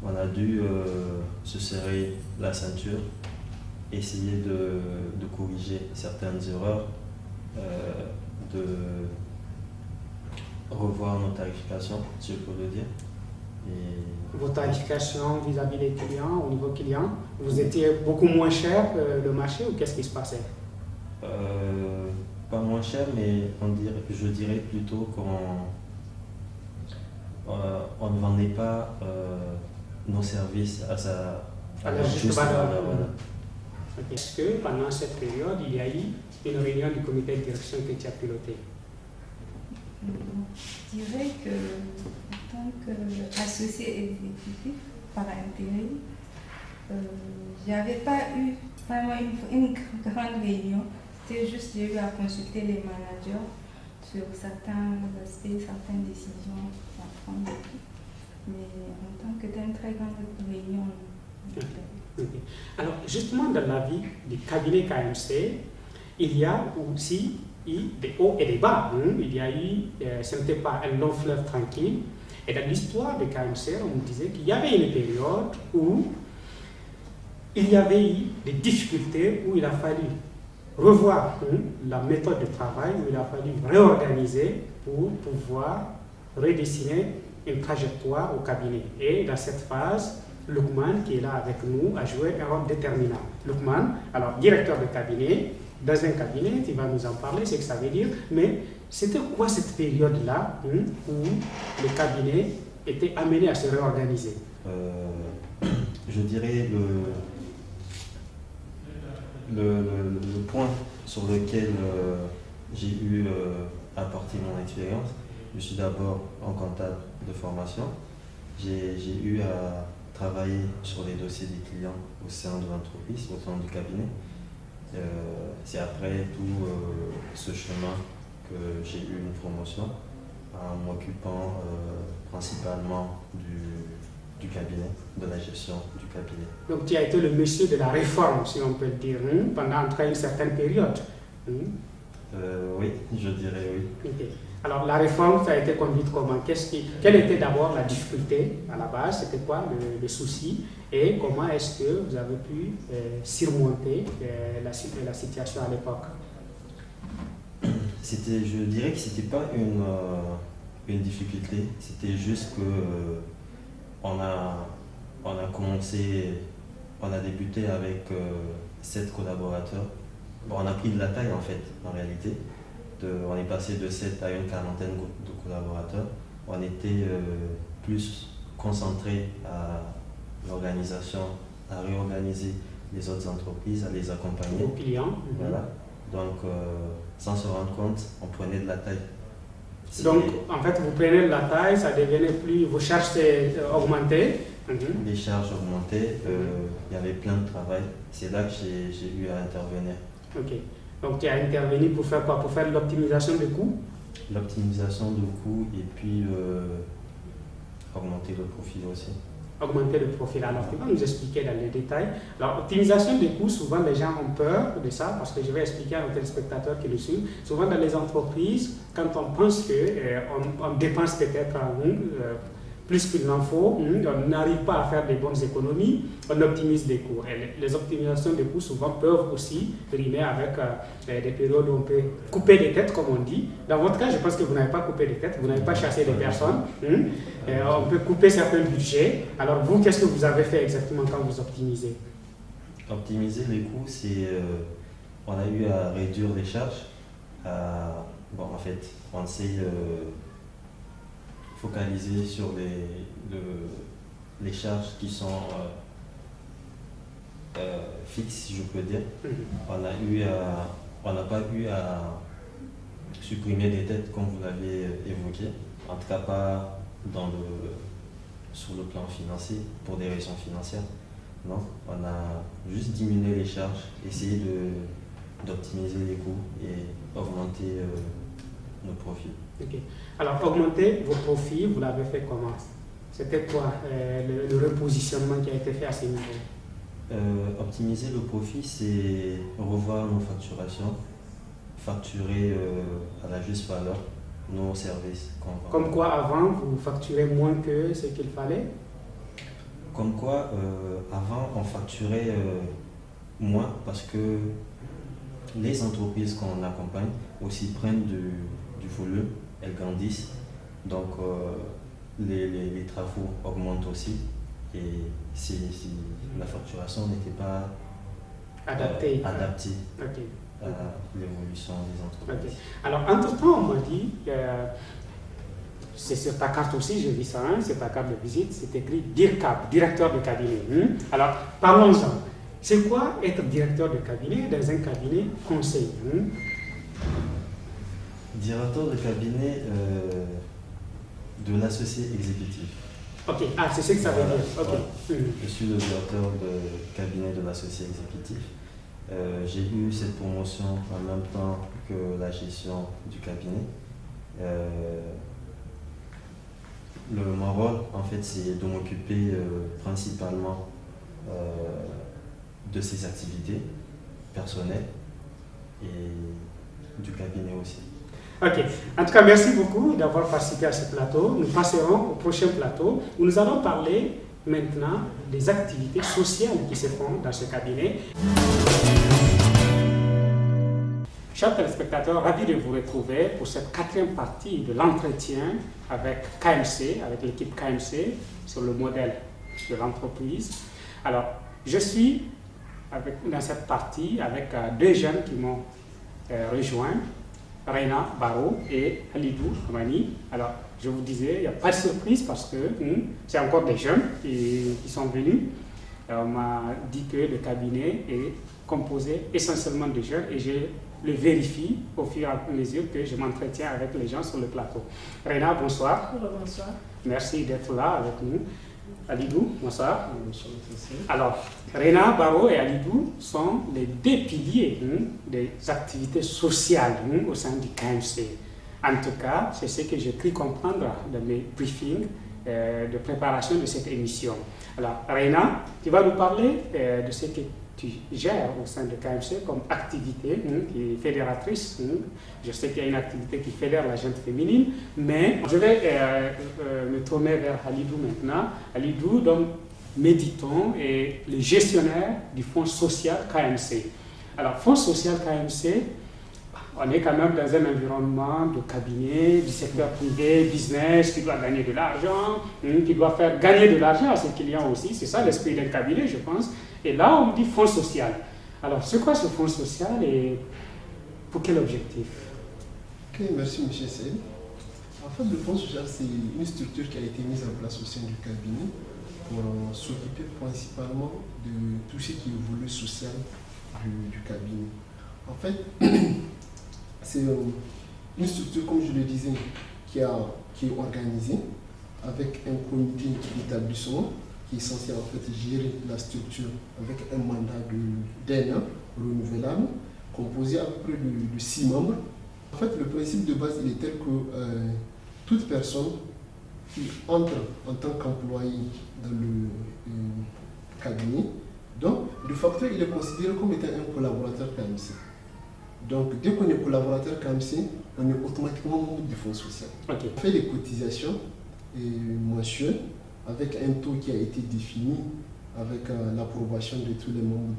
On a dû se serrer la ceinture, essayer de corriger certaines erreurs, de revoir nos tarifications, si je peux le dire. Vos tarifications vis-à-vis des clients, au niveau client, vous étiez beaucoup moins cher que le marché ou qu'est-ce qui se passait? Pas moins cher, mais je dirais plutôt qu'on ne vendait pas nos services à la juste valeur. Voilà. Est-ce que pendant cette période, il y a eu une réunion du comité de direction que tu as piloté? Je dirais que en tant qu'associé exécutif par intérim, je n'avais pas eu vraiment une grande réunion. C'était juste j'ai eu à consulter les managers sur certains aspects, certaines décisions à prendre. Mais en tant que telle, une très grande réunion. Okay. Alors, justement, dans la vie du cabinet KMC, il y a aussi des hauts et des bas. Il y a eu, ce n'était pas un long fleuve tranquille. Et dans l'histoire de KMC, on me disait qu'il y avait une période où il y avait eu des difficultés, où il a fallu revoir la méthode de travail, où il a fallu réorganiser pour pouvoir redessiner une trajectoire au cabinet. Et dans cette phase, Lukman, qui est là avec nous, a joué un rôle déterminant. Lukman, alors directeur de cabinet, dans un cabinet, il va nous en parler, c'est ce que ça veut dire, mais c'était quoi cette période-là où le cabinet était amené à se réorganiser? Je dirais le point sur lequel j'ai eu apporté mon expérience. Je suis d'abord en comptable de formation. J'ai eu à travailler sur les dossiers des clients au sein de l'entreprise, au sein du cabinet. C'est après tout ce chemin que j'ai eu une promotion en m'occupant principalement du cabinet, de la gestion du cabinet. Donc tu as été le monsieur de la réforme, si on peut le dire, pendant en tout cas une certaine période. Oui, je dirais oui. Okay. Alors la réforme, ça a été conduite comment? Quelle était d'abord la difficulté à la base? C'était quoi le souci? Et comment est-ce que vous avez pu surmonter la situation à l'époque? Je dirais que c'était pas une difficulté, c'était juste que on a débuté avec 7 collaborateurs. Bon, on a pris de la taille en fait, en réalité. On est passé de 7 à une quarantaine de collaborateurs. On était plus concentré à l'organisation, à réorganiser les autres entreprises, à les accompagner. Aux clients. Voilà. Donc, sans se rendre compte, on prenait de la taille. Donc, en fait, vous prenez de la taille, ça devenait plus, vos charges s'est augmentées. Les charges augmentaient, il y avait plein de travail. C'est là que j'ai eu à intervenir. Ok. Donc, tu as intervenu pour faire quoi? Pour faire l'optimisation des coûts? L'optimisation de coûts et puis augmenter le profil aussi. Augmenter le profil. Alors, tu vas nous expliquer dans les détails. Alors, optimisation des coûts, souvent les gens ont peur de ça, parce que je vais expliquer à nos téléspectateurs qui le suivent. Souvent dans les entreprises, quand on pense qu'on dépense peut-être plus qu'il n'en faut, on n'arrive pas à faire des bonnes économies, on optimise des coûts. Et les optimisations des coûts souvent peuvent aussi rimer avec des périodes où on peut couper des têtes, comme on dit. Dans votre cas, je pense que vous n'avez pas coupé des têtes, vous n'avez pas chassé des personnes. On peut couper certains budgets. Alors vous, qu'est-ce que vous avez fait exactement quand vous optimisez? Optimiser les coûts, c'est on a eu à réduire les charges. Bon, en fait, on s'est focalisé sur les charges qui sont fixes, si je peux dire. On n'a pas eu à supprimer des têtes comme vous l'avez évoqué, en tout cas pas sur le plan financier, pour des raisons financières. Non, on a juste diminué les charges, essayé d'optimiser les coûts et augmenter nos profits. Okay. Alors, augmenter vos profits, vous l'avez fait comment? C'était quoi le repositionnement qui a été fait à ce niveau? Optimiser le profit, c'est revoir nos facturations, facturer à la juste valeur nos services. Comme quoi, avant, vous facturez moins que ce qu'il fallait? Comme quoi, avant, on facturait moins parce que les entreprises qu'on accompagne aussi prennent du volume. Elles grandissent, donc les travaux augmentent aussi et la facturation n'était pas adaptée Okay. à l'évolution des entreprises. Okay. Alors, entre-temps, on m'a dit, c'est sur ta carte aussi, j'ai vu ça, c'est ta carte de visite, c'est écrit DIRCAB, directeur de cabinet. Alors, parlons-en. C'est quoi être directeur de cabinet dans un cabinet conseil? Directeur de cabinet de l'associé exécutif. Ok, c'est ce que ça veut dire. Okay. Ouais. Je suis le directeur de cabinet de l'associé exécutif. J'ai eu cette promotion en même temps que la gestion du cabinet. Mon rôle, en fait, c'est de m'occuper principalement de ces activités personnelles et du cabinet aussi. Ok. En tout cas, merci beaucoup d'avoir participé à ce plateau. Nous passerons au prochain plateau où nous allons parler maintenant des activités sociales qui se font dans ce cabinet. Chers téléspectateurs, ravi de vous retrouver pour cette 4e partie de l'entretien avec KMC, avec l'équipe KMC, sur le modèle de l'entreprise. Alors, je suis dans cette partie avec 2 jeunes qui m'ont rejoint. Reina Barrow et Halidou Amani. Alors, je vous disais, il n'y a pas de surprise parce que c'est encore des jeunes qui sont venus. on m'a dit que le cabinet est composé essentiellement de jeunes et je le vérifie au fur et à mesure que je m'entretiens avec les gens sur le plateau. Reina, bonsoir. Bonsoir. Merci d'être là avec nous. Alidou, bonsoir. Alors, Reina, Baro et Alidou sont les deux piliers des activités sociales au sein du KMC. En tout cas, c'est ce que j'ai cru comprendre dans mes briefings de préparation de cette émission. Alors, Reina, tu vas nous parler de ce que tu gères au sein de KMC comme activité qui est fédératrice. Je sais qu'il y a une activité qui fédère la gente féminine, mais je vais me tourner vers Alidou maintenant. Alidou, donc, méditant et le gestionnaire du Fonds social KMC. Alors, Fonds social KMC, on est quand même dans un environnement de cabinet, du secteur privé, business, qui doit gagner de l'argent, qui doit faire gagner de l'argent à ses clients aussi. C'est ça l'esprit d'un cabinet, je pense. Et là, on dit fonds social. Alors, c'est quoi ce fonds social et pour quel objectif? Ok, merci M. Seyed. En fait, le fonds social, c'est une structure qui a été mise en place au sein du cabinet pour s'occuper principalement de tout ce qui est volet social du cabinet. En fait, c'est une structure, comme je le disais, qui est organisée avec un comité d'établissement qui est censé en fait gérer la structure avec un mandat d'un an renouvelable, composé à peu près de 6 membres. En fait, le principe de base il est tel que toute personne qui entre en tant qu'employé dans le cabinet, donc de facto il est considéré comme étant un collaborateur KMC. Donc dès qu'on est collaborateur KMC, on est automatiquement membre du fonds social. Okay. On fait les cotisations mensuelles avec un taux qui a été défini avec l'approbation de tous les membres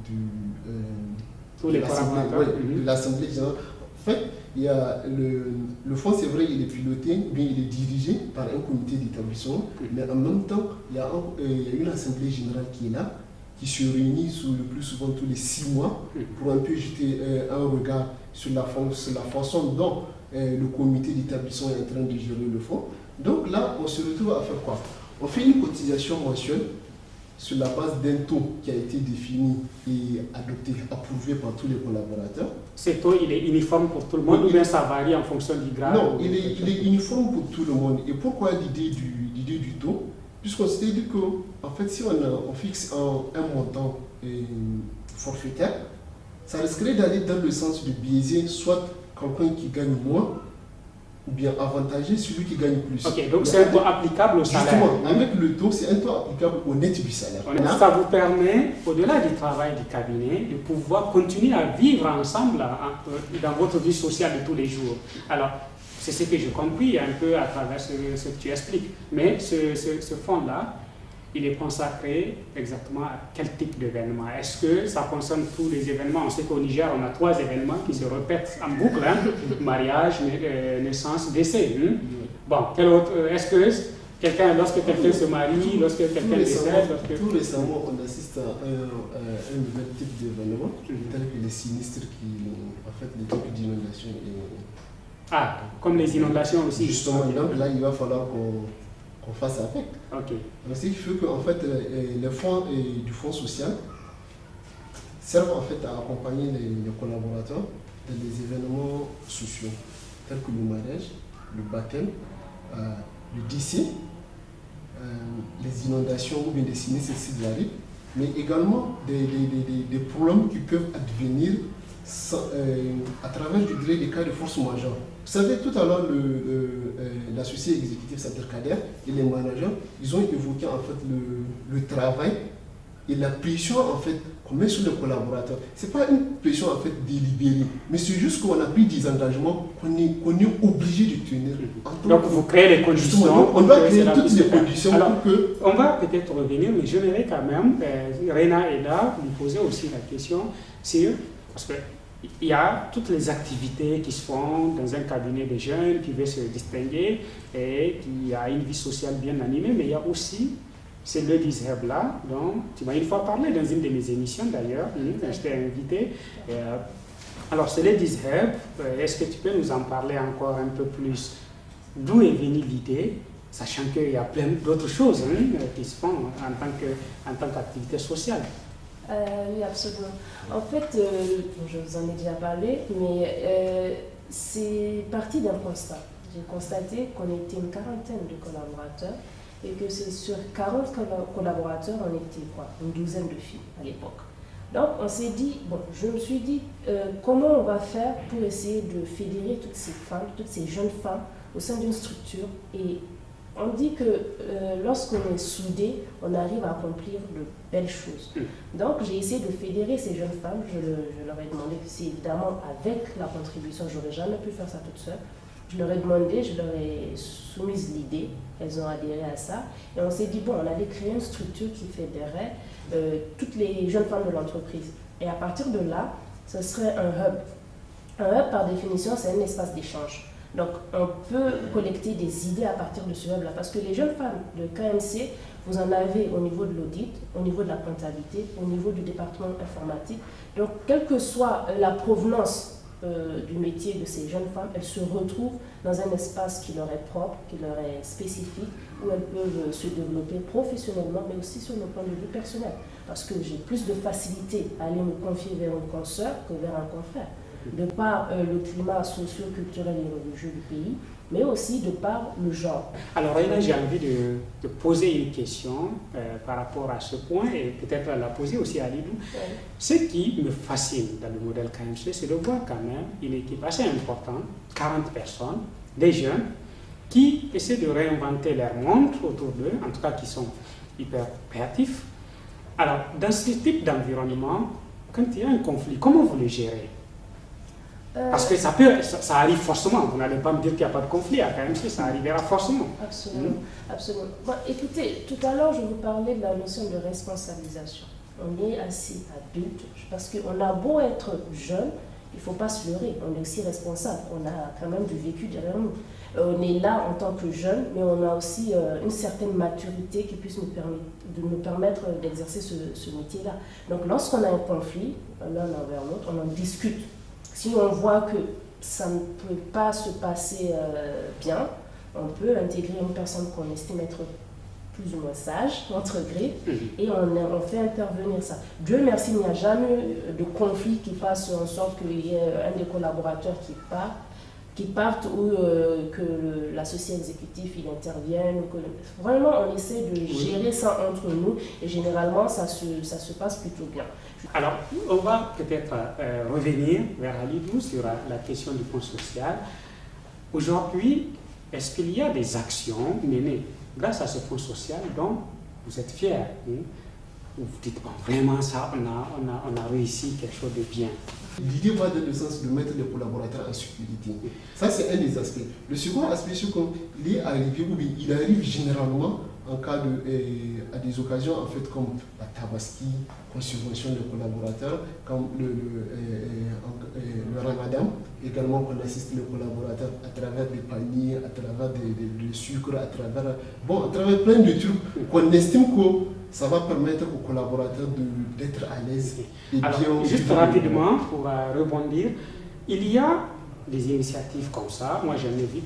de l'Assemblée générale. En fait, il y a le fonds, c'est vrai, il est piloté, bien il est dirigé par un comité d'établissement, mais en même temps, il y a une Assemblée générale qui est là, qui se réunit le plus souvent tous les 6 mois pour un peu jeter un regard sur la façon dont le comité d'établissement est en train de gérer le fonds. Donc là, on se retrouve à faire quoi? On fait une cotisation mensuelle sur la base d'un taux qui a été défini et adopté, approuvé par tous les collaborateurs. Ce taux, il est uniforme pour tout le monde ou bien ça varie en fonction du grade? Non, il est uniforme pour tout le monde. Et pourquoi l'idée du taux? Puisqu'on s'est dit que, en fait, si on fixe un montant forfaitaire, ça risquerait d'aller dans le sens de biaiser soit quelqu'un qui gagne moins, ou bien avantager celui qui gagne plus. Ok, donc c'est un taux applicable au salaire. Justement, avec le taux, c'est un taux applicable au net du salaire. Ça vous permet, au-delà du travail du cabinet, de pouvoir continuer à vivre ensemble dans votre vie sociale de tous les jours. Alors, c'est ce que j'ai compris un peu à travers ce que tu expliques. Mais ce fonds-là, il est consacré exactement à quel type d'événement? Est-ce que ça concerne tous les événements? On sait qu'au Niger, on a 3 événements qui se répètent en boucle, mariage, naissance, décès. Bon, quel autre? Est-ce que lorsque quelqu'un se marie, lorsque quelqu'un décède... Tout récemment, on assiste à un nouvel type d'événement, tel que les sinistres en fait, les types d'inondations. Ah, comme les inondations aussi. Justement, donc là, il va falloir qu'on fasse avec. Ok. Donc, ce qui fait que en fait, les fonds du fonds social servent en fait à accompagner les collaborateurs dans les événements sociaux, tels que le mariage, le baptême, le décès, les inondations ou bien des sinistres s'ils arrivent, mais également des problèmes qui peuvent advenir à travers des cas de force majeure. Vous savez, tout à l'heure, l'associé exécutif Sater-Kader et les managers, ils ont évoqué en fait le travail et la pression en fait qu'on met sur les collaborateurs. Ce n'est pas une pression en fait délibérée, mais c'est juste qu'on a pris des engagements qu'on est obligé de tenir. Donc vous créez les conditions. On doit créer toutes les conditions. Alors, pour que... On va peut-être revenir, mais j'aimerais quand même, Reina est là, lui poser aussi la question sur, parce que il y a toutes les activités qui se font dans un cabinet de jeunes qui veut se distinguer et qui a une vie sociale bien animée, mais il y a aussi ces Ladies Hub là, dont tu m'as une fois parlé dans une de mes émissions d'ailleurs, quand je t'ai invité. Alors, ces Ladies Hub, est-ce que tu peux nous en parler encore un peu plus? D'où est venue l'idée sachant qu'il y a plein d'autres choses qui se font en tant qu'activité sociale. Oui, absolument. En fait, je vous en ai déjà parlé, mais c'est parti d'un constat. J'ai constaté qu'on était une quarantaine de collaborateurs et que c'est sur 40 collaborateurs, on était une douzaine de filles à l'époque. Donc on s'est dit, je me suis dit, comment on va faire pour essayer de fédérer toutes ces femmes, toutes ces jeunes femmes au sein d'une structure. Et on dit que lorsqu'on est soudé, on arrive à accomplir de belles choses. Donc j'ai essayé de fédérer ces jeunes femmes, je leur ai demandé, c'est évidemment avec la contribution, je n'aurais jamais pu faire ça toute seule. Je leur ai demandé, je leur ai soumise l'idée, elles ont adhéré à ça. Et on s'est dit, on allait créer une structure qui fédérait toutes les jeunes femmes de l'entreprise. Et à partir de là, ce serait un hub. Un hub, par définition, c'est un espace d'échange. Donc, on peut collecter des idées à partir de ce hub-là. Parce que les jeunes femmes de KMC, vous en avez au niveau de l'audit, au niveau de la comptabilité, au niveau du département informatique. Donc, quelle que soit la provenance du métier de ces jeunes femmes, elles se retrouvent dans un espace qui leur est propre, qui leur est spécifique, où elles peuvent se développer professionnellement, mais aussi sur le plan de vue personnel. Parce que j'ai plus de facilité à aller me confier vers une consoeur que vers un confrère. De par le climat socio-culturel et religieux du pays, mais aussi de par le genre. Alors là, j'ai envie de poser une question par rapport à ce point et peut-être la poser aussi à Lidou. Ouais. Ce qui me fascine dans le modèle KMC, c'est de voir quand même une équipe assez importante, 40 personnes, des jeunes, qui essaient de réinventer leur monde autour d'eux, en tout cas qui sont hyper créatifs. Alors, dans ce type d'environnement, quand il y a un conflit, comment vous le gérez ? Parce que ça arrive forcément. Vous n'allez pas me dire qu'il n'y a pas de conflit à KMC, ça arrivera forcément. Absolument. Absolument. Écoutez, tout à l'heure, je vous parlais de la notion de responsabilisation. On est assez adulte, parce qu'on a beau être jeune, il ne faut pas se leurrer, on est aussi responsable, on a quand même du vécu derrière nous. On est là en tant que jeune, mais on a aussi une certaine maturité qui puisse nous permettre d'exercer ce métier-là. Donc lorsqu'on a un conflit, l'un envers l'autre, on en discute. Si on voit que ça ne peut pas se passer bien, on peut intégrer une personne qu'on estime être plus ou moins sage, entre griffes, et on fait intervenir ça. Dieu merci, il n'y a jamais eu de conflit qui fasse en sorte qu'il y ait un des collaborateurs qui parte ou que l'associé exécutif il intervienne. Vraiment, on essaie de gérer ça entre nous et généralement, ça se passe plutôt bien. Alors, on va peut-être revenir vers Alidou sur la question du fonds social. Aujourd'hui, est-ce qu'il y a des actions menées grâce à ce fonds social dont vous êtes fiers vous dites, vraiment, ça, on a réussi quelque chose de bien. L'idée va dans le sens de mettre les collaborateurs en sécurité. Ça, c'est un des aspects. Le second aspect, c'est qu'il est arrivé, ou bien il arrive généralement en cas à des occasions, en fait, comme la Tabaski, qu'on subventionne les collaborateurs, comme le Ramadan, également qu'on assiste les collaborateurs à travers des paniers, à travers des sucres, à travers plein de trucs qu'on estime que ça va permettre aux collaborateurs d'être à l'aise. Alors, juste rapidement, pour rebondir, il y a des initiatives comme ça. Moi, j'en ai vu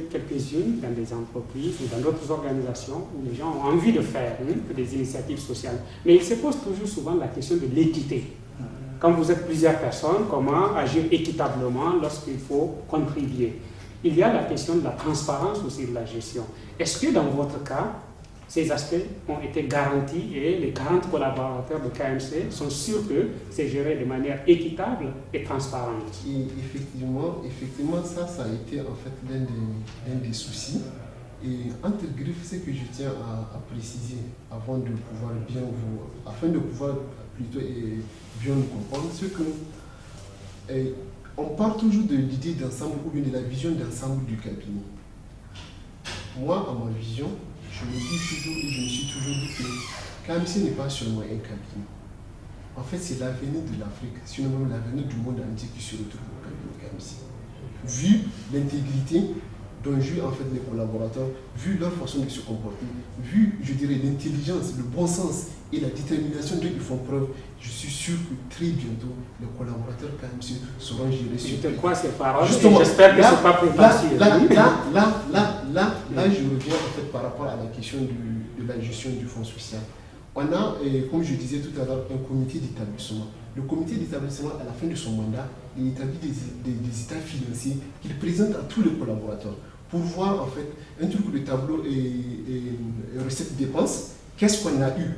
quelques-unes dans des entreprises ou dans d'autres organisations où les gens ont envie de faire des initiatives sociales. Mais il se pose toujours souvent la question de l'équité. Quand vous êtes plusieurs personnes, comment agir équitablement lorsqu'il faut contribuer? Il y a la question de la transparence aussi de la gestion. Est-ce que dans votre cas, ces aspects ont été garantis et les 40 collaborateurs de KMC sont sûrs que c'est géré de manière équitable et transparente? Et effectivement, ça a été en fait l'un des soucis. Et entre griffes, ce que je tiens à préciser afin de pouvoir bien nous comprendre, c'est que on part toujours de l'idée d'ensemble ou bien de la vision d'ensemble du cabinet. Moi, à ma vision, je me suis toujours dit que KMC n'est pas seulement un cabinet. En fait, c'est l'avenir de l'Afrique, sinon même l'avenir du monde entier qui se retrouve au cabinet KMC. Vu l'intégrité dont jouent en fait les collaborateurs, vu leur façon de se comporter, vu, je dirais, l'intelligence, le bon sens et la détermination dont ils font preuve, je suis sûr que très bientôt, les collaborateurs KMC seront gérés sur Je te crois ces paroles. Justement, j'espère que ce n'est pas prétentieux. Là, je reviens en fait par rapport à la question de la gestion du fonds social. On a, comme je disais tout à l'heure, un comité d'établissement. Le comité d'établissement, à la fin de son mandat, il établit des états financiers qu'il présente à tous les collaborateurs pour voir en fait un truc de tableau et recettes-dépenses. Qu'est-ce qu'on a eu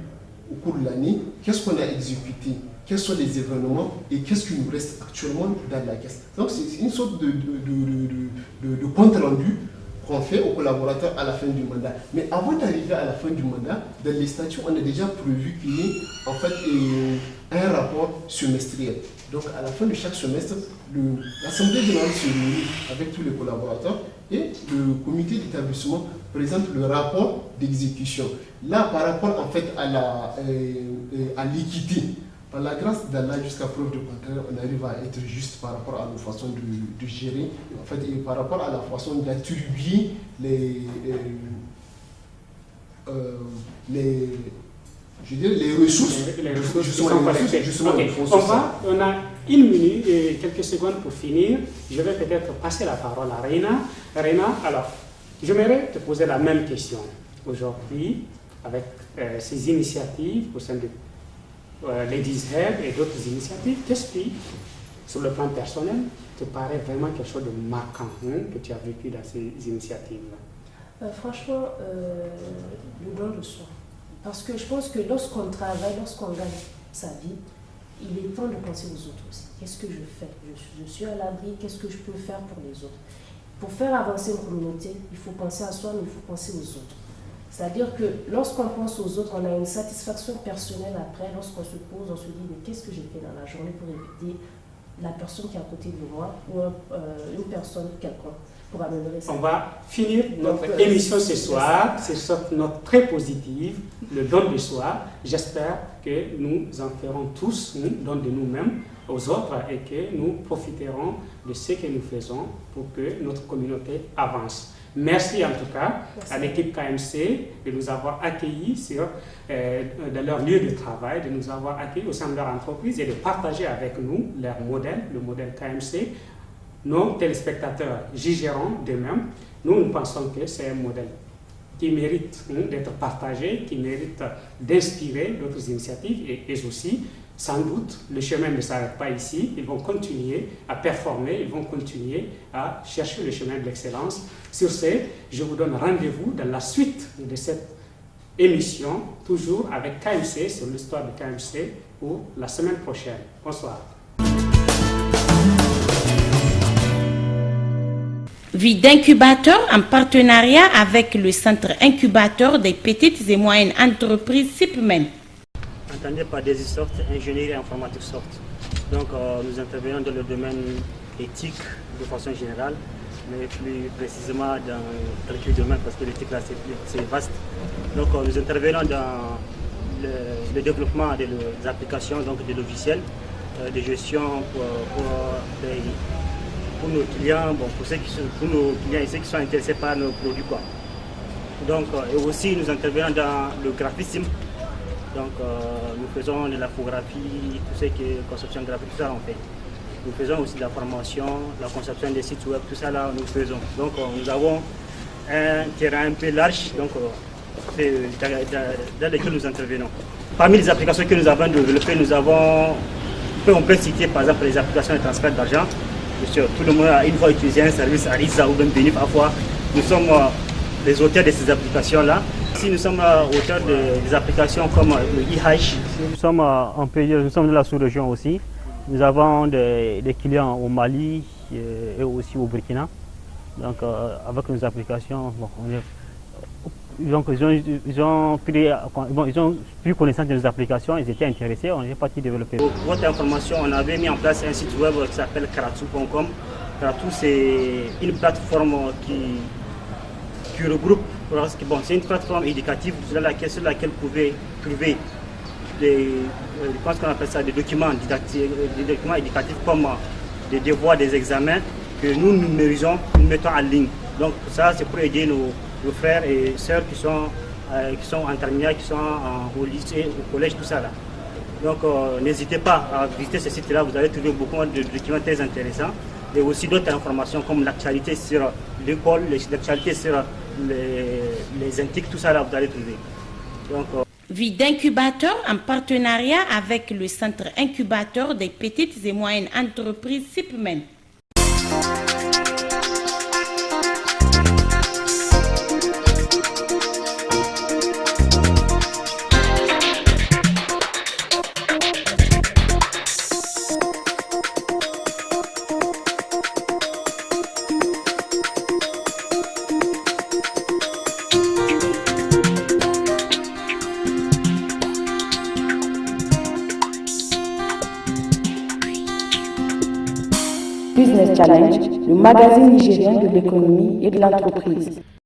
au cours de l'année, qu'est-ce qu'on a exécuté, quels sont les événements et qu'est-ce qui nous reste actuellement dans la caisse. Donc c'est une sorte de compte rendu qu'on fait aux collaborateurs à la fin du mandat. Mais avant d'arriver à la fin du mandat, dans les statuts, on a déjà prévu qu'il y ait en fait un rapport semestriel. Donc à la fin de chaque semestre, l'Assemblée générale se réunit avec tous les collaborateurs et le comité d'établissement présente le rapport d'exécution. Là, par rapport en fait à l'équité, par la grâce d'Allah, jusqu'à preuve de contraire, on arrive à être juste par rapport à nos façons de gérer, en fait, et par rapport à la façon d'attribuer les ressources. Les ressources qui sont collectées. On a 1 minute et quelques secondes pour finir. Je vais peut-être passer la parole à Reina. Reina, alors, j'aimerais te poser la même question. Aujourd'hui, avec ces initiatives au sein de Ladies Hub et d'autres initiatives, qu'est-ce qui, sur le plan personnel, te paraît vraiment quelque chose de marquant que tu as vécu dans ces initiatives-là? Franchement, le don de soi. Parce que je pense que lorsqu'on travaille, lorsqu'on gagne sa vie, il est temps de penser aux autres aussi. Qu'est-ce que je fais? Je suis à l'abri, qu'est-ce que je peux faire pour les autres? Pour faire avancer une communauté, il faut penser à soi, mais il faut penser aux autres. C'est-à-dire que lorsqu'on pense aux autres, on a une satisfaction personnelle après. Lorsqu'on se pose, on se dit mais qu'est-ce que j'ai fait dans la journée pour éviter la personne qui est à côté de moi ou une personne quelconque pour améliorer ça. On va finir notre émission ce soir sur cette note très positive, le don de soi. J'espère que nous en ferons tous, don de nous-mêmes aux autres et que nous profiterons de ce que nous faisons pour que notre communauté avance. Merci en tout cas à l'équipe KMC de nous avoir accueillis dans leur lieu de travail, de nous avoir accueillis au sein de leur entreprise et de partager avec nous leur modèle, le modèle KMC. Nos téléspectateurs jugeront d'eux-mêmes. Nous pensons que c'est un modèle qui mérite d'être partagé, qui mérite d'inspirer d'autres initiatives et aussi, sans doute, le chemin ne s'arrête pas ici. Ils vont continuer à performer, ils vont continuer à chercher le chemin de l'excellence. Sur ce, je vous donne rendez-vous dans la suite de cette émission, toujours avec KMC, sur l'histoire de KMC, pour la semaine prochaine. Bonsoir. Vie d'incubateur en partenariat avec le Centre incubateur des petites et moyennes entreprises CIPMEN. Entendez par des sortes, ingénierie informatique sorte. Donc nous intervenons dans le domaine éthique de façon générale, mais plus précisément dans quelques domaines parce que l'éthique là c'est vaste. Donc nous intervenons dans le développement des applications, donc des logiciels de gestion pour nos clients, pour nos clients et ceux qui sont intéressés par nos produits. Donc, et aussi nous intervenons dans le graphisme. Donc nous faisons de l'infographie, tout ce qui est conception graphique, tout ça on fait. Nous faisons aussi de la formation, la conception des sites web, tout ça là nous faisons. Donc nous avons un terrain un peu large, donc dans lequel nous intervenons. Parmi les applications que nous avons développées, on peut citer par exemple les applications de transfert d'argent. Tout le monde a une fois utilisé un service à ISA ou Benif à fois. Nous sommes les auteurs de ces applications-là. Si nous sommes auteurs des applications comme le e-Hash, nous sommes de la sous-région aussi. Nous avons des clients au Mali et aussi au Burkina. Donc avec nos applications, ils ont pris connaissance de nos applications, ils étaient intéressés, on est parti développer. Pour votre information, on avait mis en place un site web qui s'appelle Karatou.com. Karatou, c'est une plateforme qui regroupe, c'est une plateforme éducative sur laquelle vous pouvez trouver des documents éducatifs comme des devoirs, des examens que nous numérisons, nous mettons en ligne. Donc ça, c'est pour aider nos frères et sœurs qui sont en terminale, qui sont au lycée, au collège, tout ça là. Donc n'hésitez pas à visiter ce site-là, vous allez trouver beaucoup de documents très intéressants et aussi d'autres informations comme l'actualité sur l'école, l'actualité sur les intiques, tout ça là, vous allez trouver. Donc, Vie d'incubateur en partenariat avec le centre incubateur des petites et moyennes entreprises SIPMEN. Business Challenge, le magazine nigérien de l'économie et de l'entreprise.